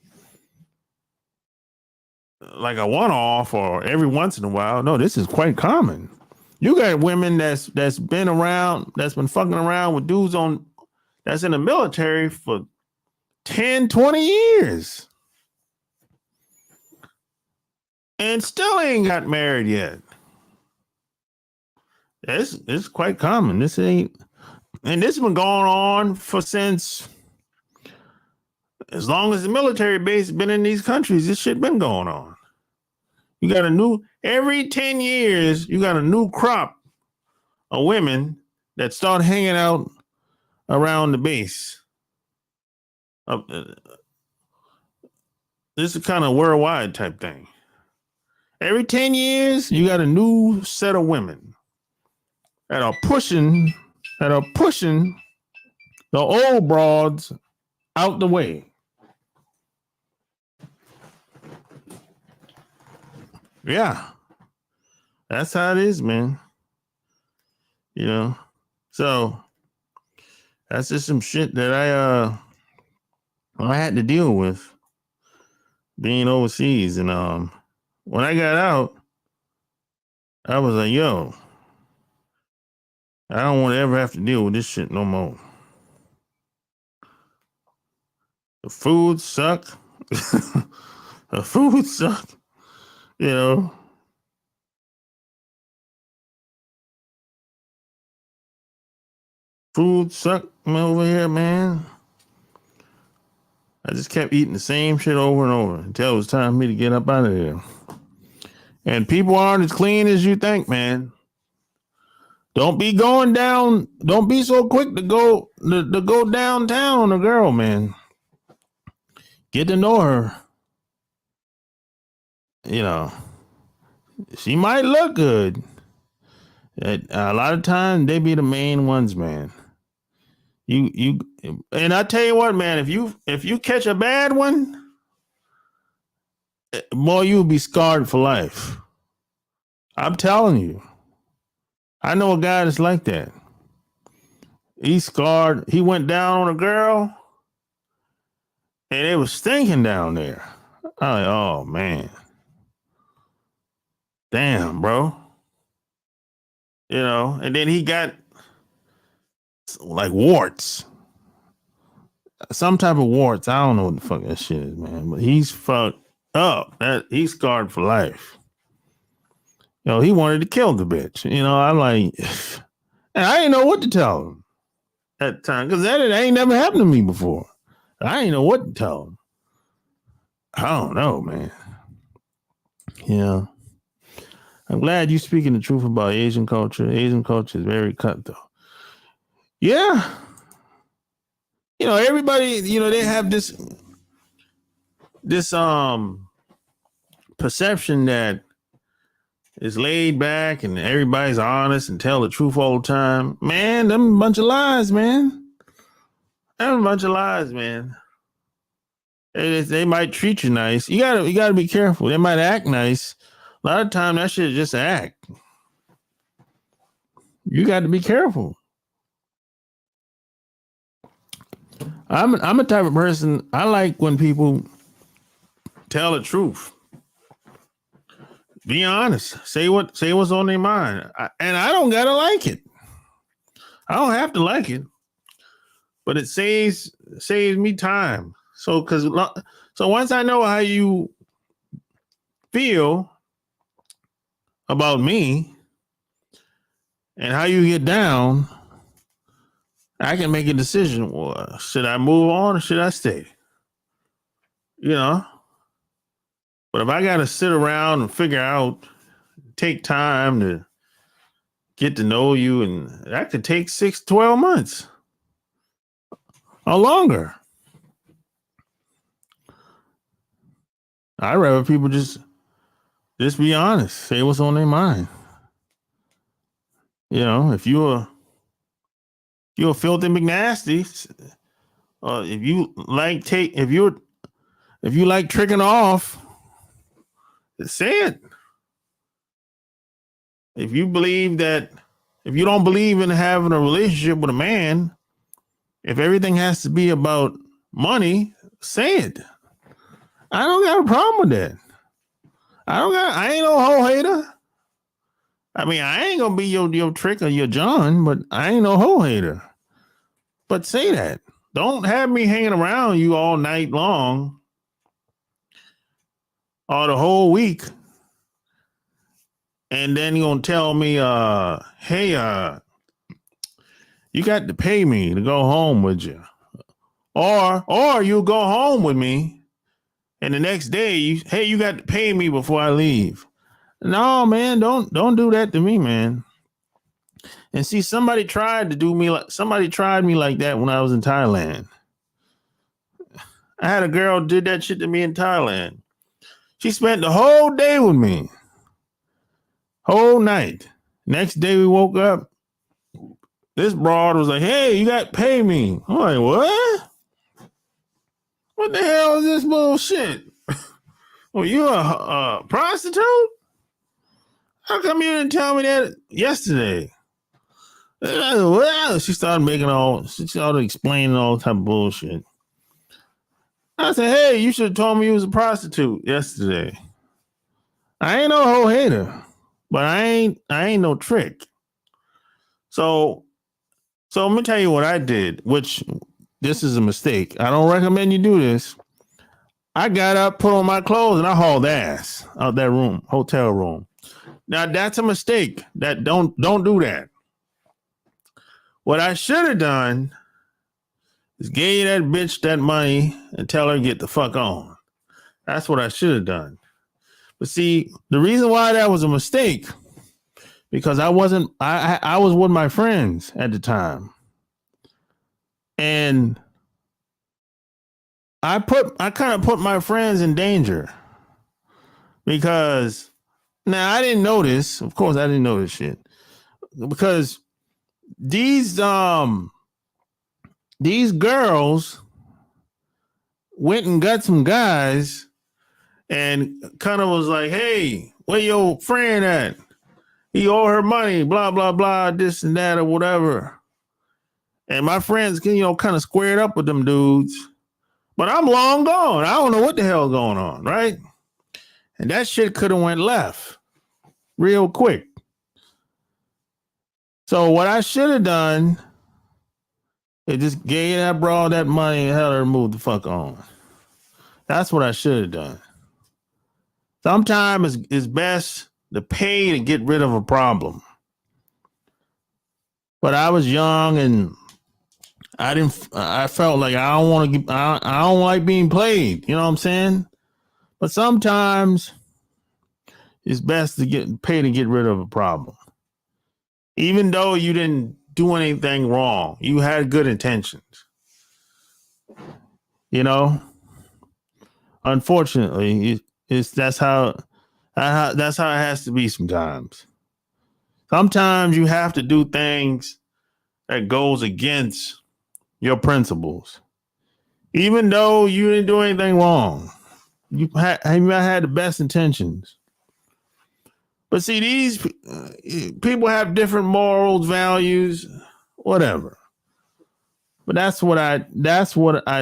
one-off or every once in a while. No, this is quite common. You got women that's been around, that's been fucking around with dudes that's in the military for 10, 20 years. And still ain't got married yet. It's quite common. This has been going on since as long as the military base has been in these countries, this shit been going on. You got every 10 years, you got a new crop of women that start hanging out around the base. This is kind of worldwide type thing. Every 10 years, you got a new set of women that are pushing the old broads out the way. Yeah. That's how it is, man. You know. So that's just some shit that I had to deal with being overseas. And when I got out, I was like, yo, I don't want to ever have to deal with this shit no more. The food sucked. The food sucked. You know. Food sucked over here, man. I just kept eating the same shit over and over until it was time for me to get up out of there. And people aren't as clean as you think, man. Don't be going down. Don't be so quick to go downtown on a girl, man. Get to know her. You know, she might look good. A lot of times they be the main ones, man. And I tell you what, man, if you catch a bad one, boy, you'll be scarred for life. I'm telling you. I know a guy that's like that. He's scarred. He went down on a girl, and it was stinking down there. I'm like, oh man, damn, bro. You know, and then he got like warts. Some type of warts. I don't know what the fuck that shit is, man. But he's fucked up. He's scarred for life. You know, he wanted to kill the bitch. You know, I'm like, and I didn't know what to tell him at the time because that ain't never happened to me before. I didn't know what to tell him. I don't know, man. Yeah. I'm glad you're speaking the truth about Asian culture. Asian culture is very cutthroat. Yeah. You know, everybody, you know, they have this. this perception that is laid back and everybody's honest and tell the truth all the time. Man, them a bunch of lies, man. Them a bunch of lies, man. They might treat you nice. You gotta be careful. They might act nice. A lot of time that shit is just act. You got to be careful. I'm a type of person. I like when people tell the truth. Be honest. Say what's on their mind. And I don't gotta like it. I don't have to like it, but it saves me time. So once I know how you feel about me and how you get down, I can make a decision. Well, should I move on or should I stay? You know? But if I got to sit around and figure out, take time to get to know you, and that could take 6-12 months or longer. I'd rather people just be honest, say what's on their mind. You know, if you're a filthy McNasty, if you like tricking off, say it. If you don't believe in having a relationship with a man, if everything has to be about money, say it. I don't got a problem with that. I ain't no hoe hater. I mean, I ain't gonna be your trick or your John, but I ain't no hoe hater. But say that. Don't have me hanging around you all night long or the whole week. And then you're gonna tell me, hey, you got to pay me to go home with you. Or you go home with me, and the next day you got to pay me before I leave. No, man, don't do that to me, man. And see, somebody tried me like that when I was in Thailand. I had a girl did that shit to me in Thailand. She spent the whole day with me. Whole night. Next day we woke up. This broad was like, hey, you got to pay me. I'm like, what? What the hell is this bullshit? Well, you a prostitute? How come you didn't tell me that yesterday? Well, she started explaining all type of bullshit. I said, hey, you should have told me you was a prostitute yesterday. I ain't no hoe hater, but I ain't no trick. So let me tell you what I did, which this is a mistake. I don't recommend you do this. I got up, put on my clothes, and I hauled ass out that room, hotel room. Now that's a mistake. That don't do that. What I should have done is gave that bitch that money and tell her to get the fuck on. That's what I should have done. But see, the reason why that was a mistake, because I was with my friends at the time. And I kind of put my friends in danger because now I didn't know this. Of course, I didn't know this shit because these girls went and got some guys and kind of was like, hey, where your friend at? He owe her money, blah, blah, blah, this and that or whatever. And my friends, kind of squared up with them dudes. But I'm long gone. I don't know what the hell going on, right? And that shit could have went left real quick. So what I should have done is just gave that broad that money and held her move the fuck on. That's what I should have done. Sometimes it's best to pay to get rid of a problem. But I was young and I felt like I don't like being played. You know what I'm saying? But sometimes it's best to pay to get rid of a problem. Even though you didn't do anything wrong, you had good intentions. You know? Unfortunately, that's how it has to be sometimes. Sometimes you have to do things that goes against your principles, even though you didn't do anything wrong. You had the best intentions, but see, these people have different morals, values, whatever. But that's what I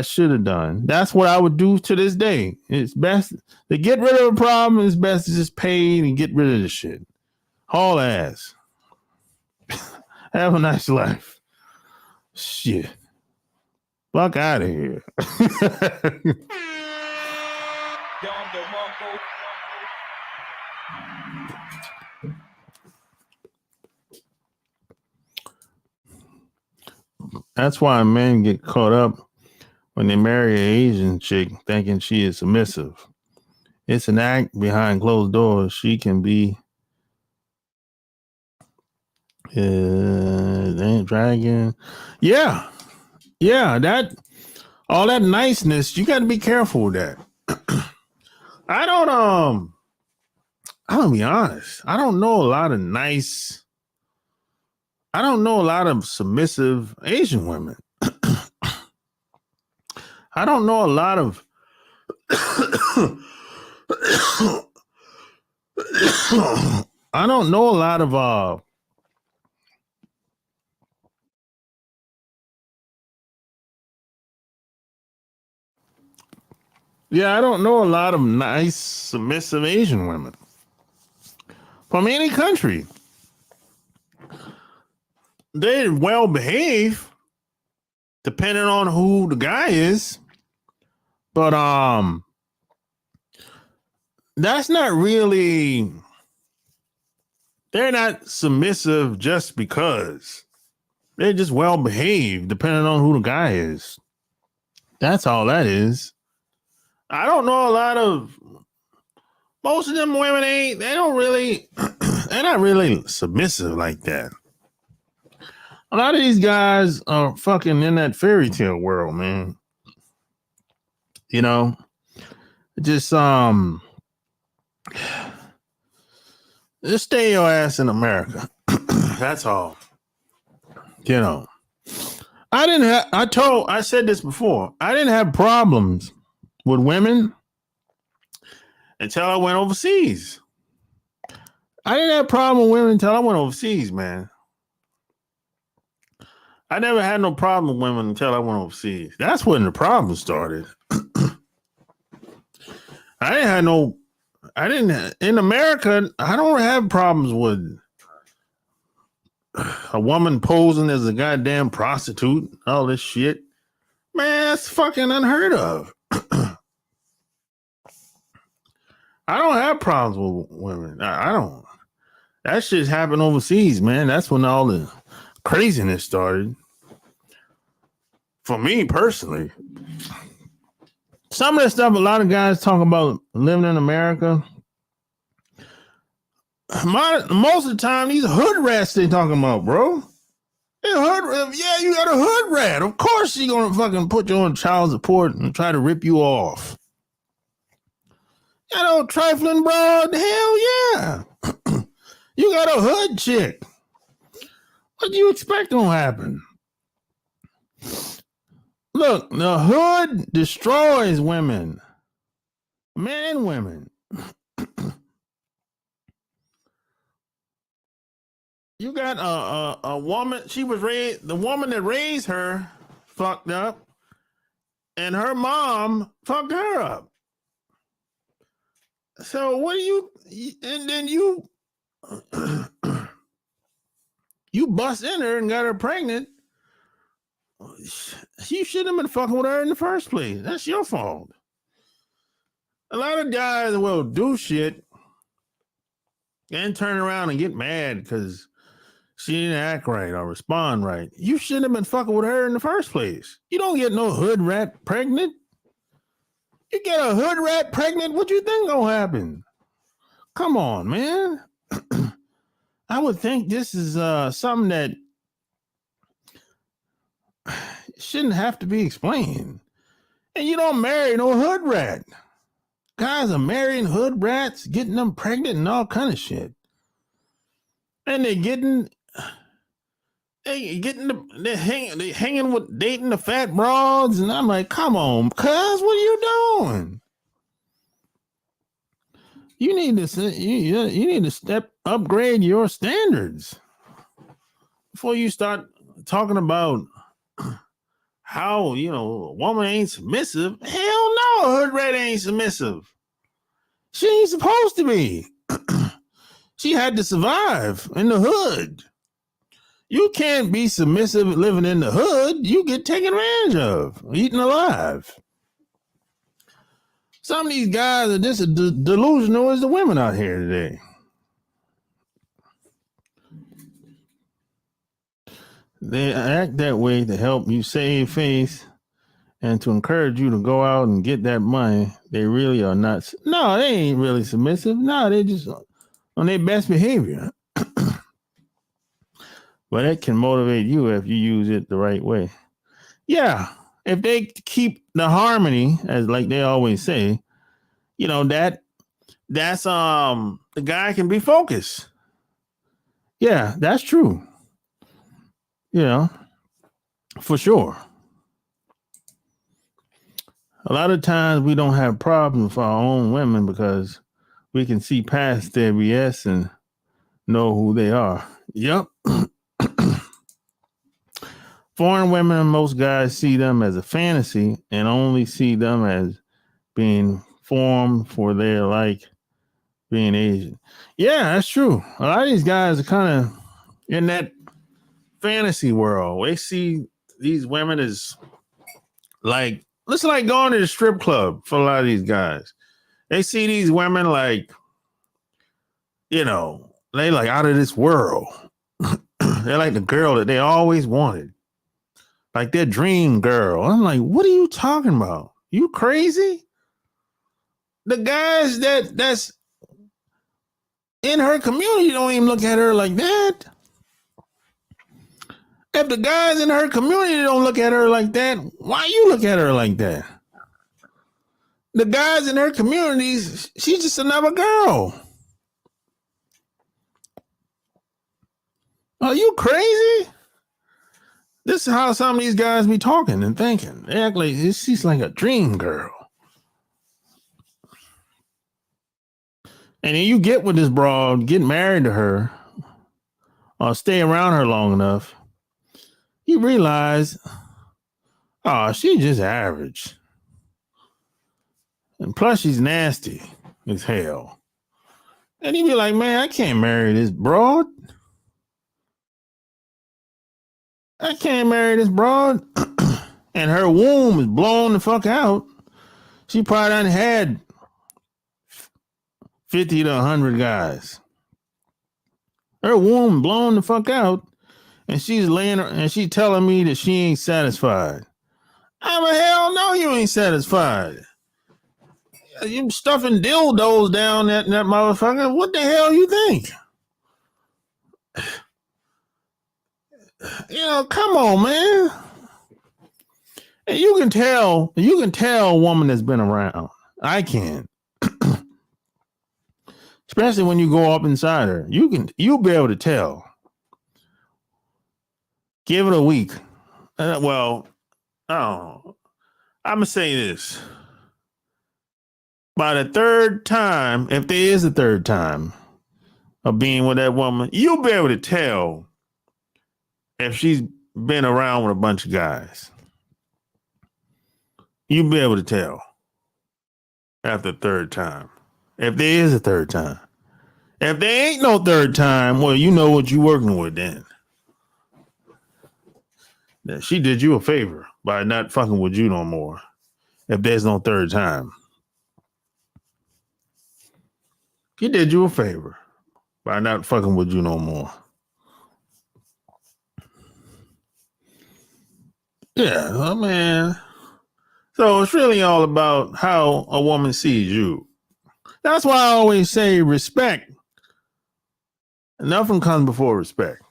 should have done. That's what I would do to this day. It's best to get rid of a problem. It's best to just pay and get rid of the shit. Haul ass. Have a nice life. Shit. Fuck out of here. That's why men get caught up when they marry an Asian chick thinking she is submissive. It's an act behind closed doors. She can be dragon. Yeah. That all that niceness, you got to be careful with that. I'm gonna be honest. I don't know a lot of submissive Asian women. I don't know a lot of I don't know a lot of I don't know a lot of nice submissive Asian women from any country. They're well behaved, depending on who the guy is. But that's not really. They're not submissive just because. They're just well behaved, depending on who the guy is. That's all that is. I don't know a lot of. Most of them women they're not really submissive like that. A lot of these guys are fucking in that fairy tale world, man. You know, just stay your ass in America. That's all. You know, I said this before. I didn't have problems with women until I went overseas. I didn't have a problem with women until I went overseas, man. I never had no problem with women until I went overseas. That's when the problem started. In America, I don't have problems with a woman posing as a goddamn prostitute, all this shit. Man, that's fucking unheard of. I don't have problems with women. I don't. That shit happened overseas, man. That's when all the craziness started. For me personally. Some of that stuff a lot of guys talk about living in America. Most of the time, these hood rats they talking about, bro. You got a hood rat. Of course she's gonna fucking put you on child support and try to rip you off. You know, trifling broad, hell yeah. You got a hood chick. What do you expect gonna happen? Look, the hood destroys women. Men and women. You got a woman, the woman that raised her fucked up, and her mom fucked her up. So what do you, and then you, you bust in her and got her pregnant. You shouldn't have been fucking with her in the first place. That's your fault. A lot of guys will do shit and turn around and get mad because she didn't act right or respond right. You shouldn't have been fucking with her in the first place. You don't get no hood rat pregnant. You get a hood rat pregnant, what you think gonna happen? Come on, man. I would think this is something that shouldn't have to be explained. And you don't marry no hood rat. Guys are marrying hood rats, getting them pregnant and all kind of shit. And they're hanging with dating the fat broads, and I'm like, come on, cuz, what are you doing? You need to upgrade your standards before you start talking about how, a woman ain't submissive. Hell no, a hood rat ain't submissive. She ain't supposed to be. She had to survive in the hood. You can't be submissive living in the hood. You get taken advantage of, eaten alive. Some of these guys are just as delusional as the women out here today. They act that way to help you save face and to encourage you to go out and get that money. They really are not. No, they ain't really submissive. No, they just on their best behavior. But it can motivate you if you use it the right way. Yeah, if they keep the harmony, as like they always say, that's the guy can be focused. Yeah, that's true. For sure. A lot of times we don't have problems with our own women because we can see past their BS and know who they are. Yep. Foreign women, most guys see them as a fantasy and only see them as being formed for their being Asian. Yeah, that's true. A lot of these guys are kind of in that fantasy world. They see these women as it's like going to the strip club for a lot of these guys. They see these women they like out of this world. They're like the girl that they always wanted. Like their dream girl. I'm like, what are you talking about? You crazy? The guys that's in her community don't even look at her like that. If the guys in her community don't look at her like that, why you look at her like that? The guys in her communities, she's just another girl. Are you crazy? This is how some of these guys be talking and thinking. They act like she's like a dream girl. And then you get with this broad, get married to her, or stay around her long enough, you realize, she's just average. And plus she's nasty as hell. And you be like, man, I can't marry this broad. I can't marry this broad. And her womb is blown the fuck out. She probably done had 50 to 100 guys. Her womb blown the fuck out. And she's and she telling me that she ain't satisfied. I'm a hell no, you ain't satisfied. You stuffing dildos down that motherfucker. What the hell you think? Come on, man. And you can tell a woman that's been around. I can. Especially when you go up inside her. You'll be able to tell. Give it a week. I'm gonna say this. By the third time, if there is a third time of being with that woman, you'll be able to tell if she's been around with a bunch of guys. You'll be able to tell after the third time. If there is a third time. If there ain't no third time, well, you know what you're working with then. She did you a favor by not fucking with you no more. If there's no third time. She did you a favor by not fucking with you no more. Yeah, man. So it's really all about how a woman sees you. That's why I always say respect. Nothing comes before respect.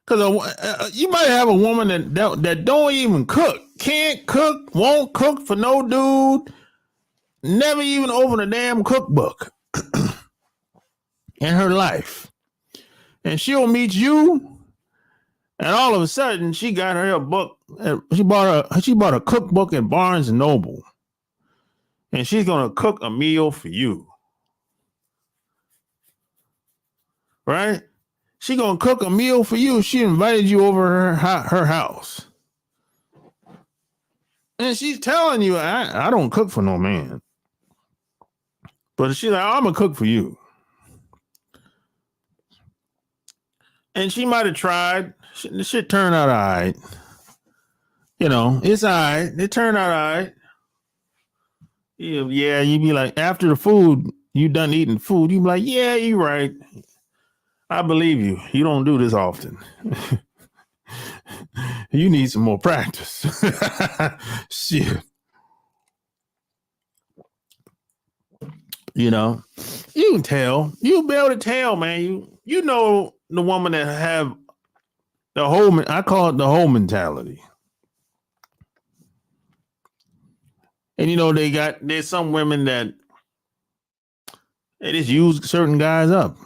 Because you might have a woman that don't even cook, can't cook, won't cook for no dude, never even opened a damn cookbook in her life. And she'll meet you, and all of a sudden she got her a book. She bought a cookbook at Barnes and Noble, and she's gonna cook a meal for you. Right? She gonna cook a meal for you. She invited you over her house. And she's telling you, I don't cook for no man. But she's like, I'm gonna cook for you. And she might have tried. The shit turned out all right. You know, it's all right. It turned out all right. Yeah, you'd be like, after the food, you done eating food, you'd be like, yeah, you're right. I believe you. You don't do this often. You need some more practice. Shit. You know, you can tell. You'll be able to tell, man. You know the woman that have the whole, I call it the whole mentality. And you know, there's some women that they just use certain guys up.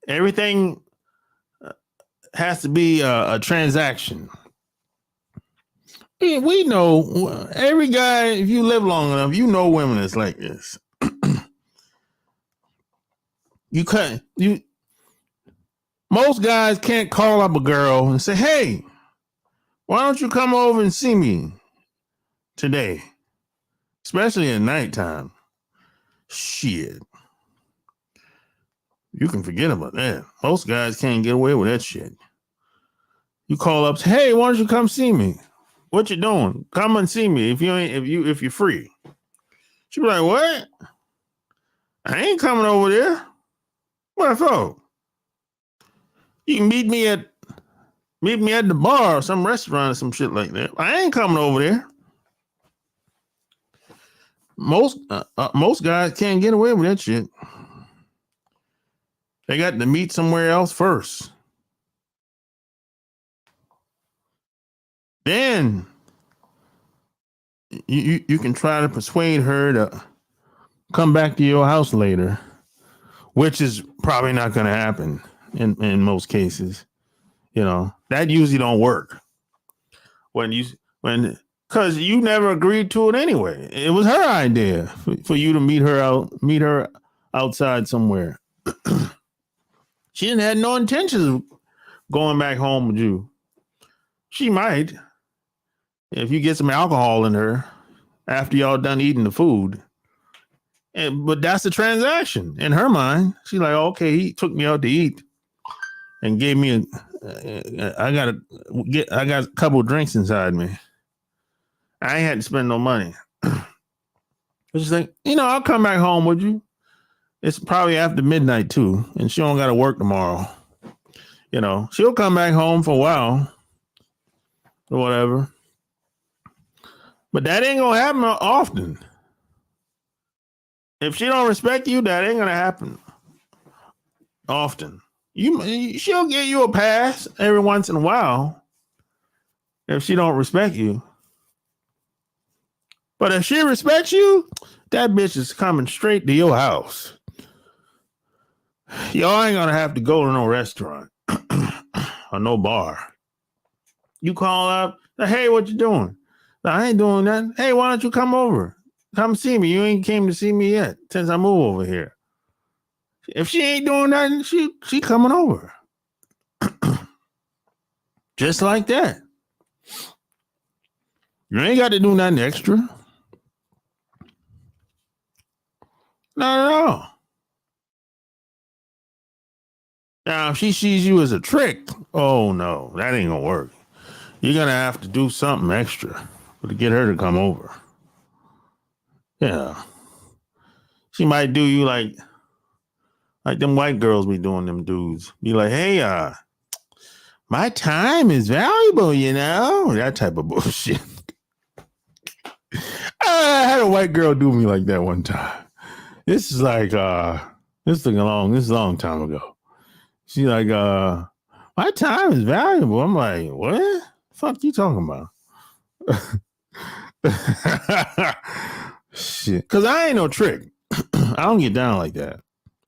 Everything has to be a transaction. We know every guy, if you live long enough, you know women that's like this. Most guys can't call up a girl and say, hey, why don't you come over and see me today? Especially at nighttime. Shit. You can forget about that. Most guys can't get away with that shit. You call up, hey, why don't you come see me? What you doing? Come and see me if you're free. She be like, what? I ain't coming over there. What for? You can meet me at the bar or some restaurant or some shit like that. I ain't coming over there. Most guys can't get away with that shit. They got to meet somewhere else first. Then you can try to persuade her to come back to your house later, which is probably not going to happen in most cases. You know, that usually don't work because you never agreed to it anyway. It was her idea for you to meet her outside somewhere. She didn't have no intentions of going back home with you. She might, if you get some alcohol in her after y'all done eating the food. But that's the transaction in her mind. She's like, okay, he took me out to eat and gave me I got a couple of drinks inside me. I ain't had to spend no money. But she's like, I'll come back home with you. It's probably after midnight too, and she don't got to work tomorrow. She'll come back home for a while or whatever. But that ain't gonna happen often. If she don't respect you, that ain't gonna happen often. She'll give you a pass every once in a while if she don't respect you. But if she respects you, that bitch is coming straight to your house. Y'all ain't gonna have to go to no restaurant or no bar. You call up, say, hey, what you doing? I ain't doing nothing. Hey, why don't you come over? Come see me. You ain't came to see me yet since I moved over here. If she ain't doing nothing, she coming over. Just like that. You ain't got to do nothing extra. Not at all. Now, if she sees you as a trick, oh no, that ain't gonna work. You're gonna have to do something extra to get her to come over. Yeah. She might do you like them white girls be doing them dudes. Be like, hey, my time is valuable, that type of bullshit. I had a white girl do me like that one time. This is like, this is a long time ago. She's like, my time is valuable. I'm like, what the fuck you talking about? Shit. Because I ain't no trick. I don't get down like that.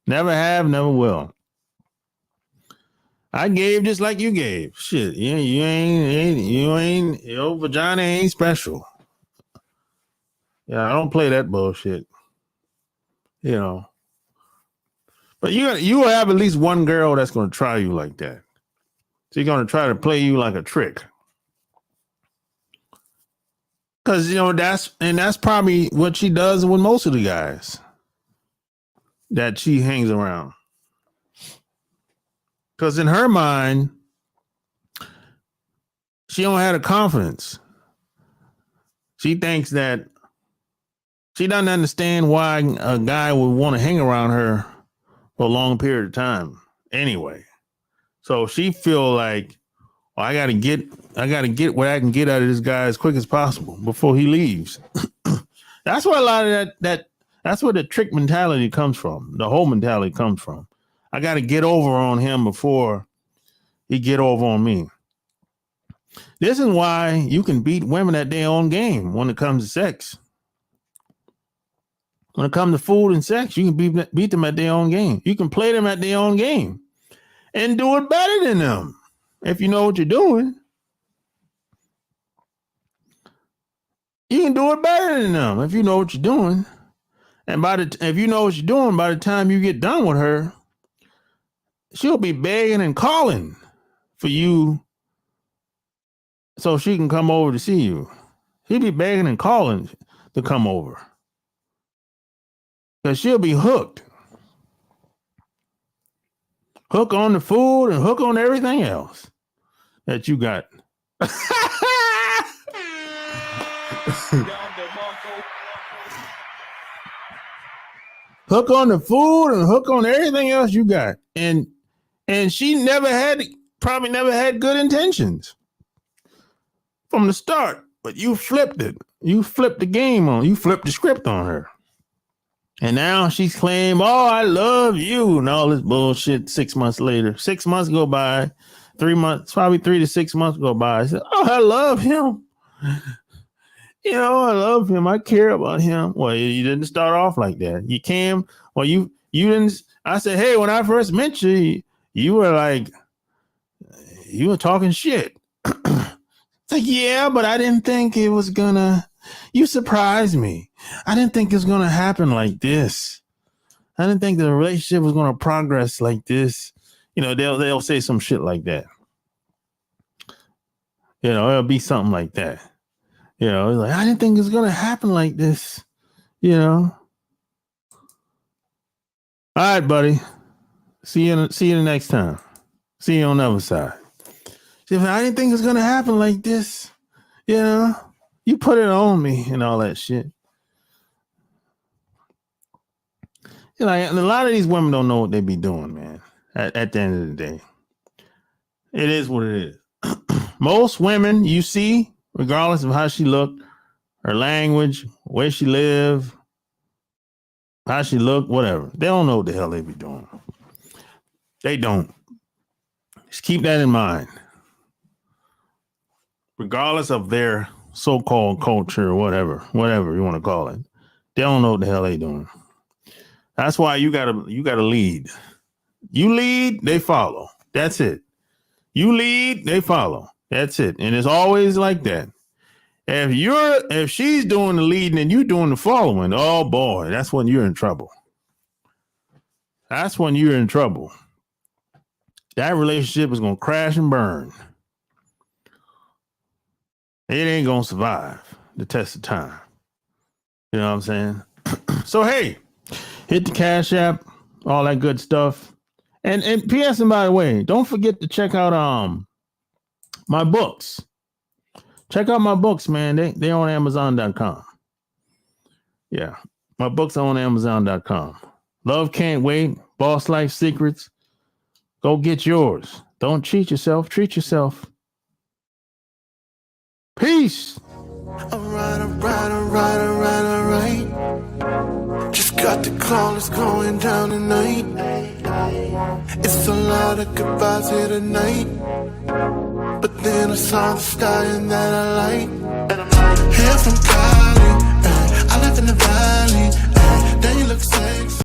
Never have, never will. I gave just like you gave. Shit, your vagina ain't special. Yeah, I don't play that bullshit. You know. But you will have at least one girl that's going to try you like that. She's going to try to play you like a trick. Because, that's probably what she does with most of the guys that she hangs around. Because in her mind, she don't have the confidence. She thinks that she doesn't understand why a guy would want to hang around her for a long period of time anyway. So she feel like, well, I gotta get what I can get out of this guy as quick as possible before he leaves. That's where a lot of that's where the trick mentality comes from. The whole mentality comes from. I gotta get over on him before he get over on me. This is why you can beat women at their own game when it comes to sex. When it comes to food and sex, you can beat them at their own game. You can play them at their own game and do it better than them if you know what you're doing. You can do it better than them if you know what you're doing. And if you know what you're doing, by the time you get done with her, she'll be begging and calling for you so she can come over to see you. She'll be begging and calling to come over. Because she'll be hooked. Hook on the food and hook on everything else that you got. Hook on the food and hook on everything else you got. And she probably never had good intentions from the start. But you flipped it. You flipped the script on her. And now she's claimed, oh, I love you and all this bullshit 6 months later. 6 months go by, 3 months, probably 3 to 6 months go by. I said, oh, I love him. I love him. I care about him. Well, you didn't start off like that. You came, well, you didn't. I said, hey, when I first met you, you were talking shit. It's like, yeah, but I didn't think it was you surprised me. I didn't think it was going to happen like this. I didn't think the relationship was going to progress like this. They'll say some shit like that. It'll be something like that. It's like, I didn't think it was going to happen like this. All right, buddy. See you the next time. See you on the other side. I didn't think it was going to happen like this. You put it on me and all that shit. A lot of these women don't know what they be doing, man. At the end of the day, it is what it is. Most women you see, regardless of how she looked, her language, where she live, how she look, whatever, they don't know what the hell they be doing. They don't. Just keep that in mind. Regardless of their so-called culture or whatever you want to call it, they don't know what the hell they doing. That's why you gotta lead. You lead, they follow. That's it. You lead, they follow. That's it. And it's always like that. If she's doing the leading and you doing the following, oh boy, that's when you're in trouble. That's when you're in trouble. That relationship is gonna crash and burn. It ain't gonna survive the test of time. You know what I'm saying? So hey, hit the Cash App, all that good stuff. And P.S. and by the way, don't forget to check out my books. Check out my books, man. They're on Amazon.com. Yeah, my books are on Amazon.com. Love Can't Wait, Boss Life Secrets. Go get yours. Don't cheat yourself. Treat yourself. Peace. All right. Just got the call, it's going down tonight. It's a lot of goodbyes here tonight. But then I saw the sky and that I like. Here from Cali, I live in the valley. Ay, then you look sexy.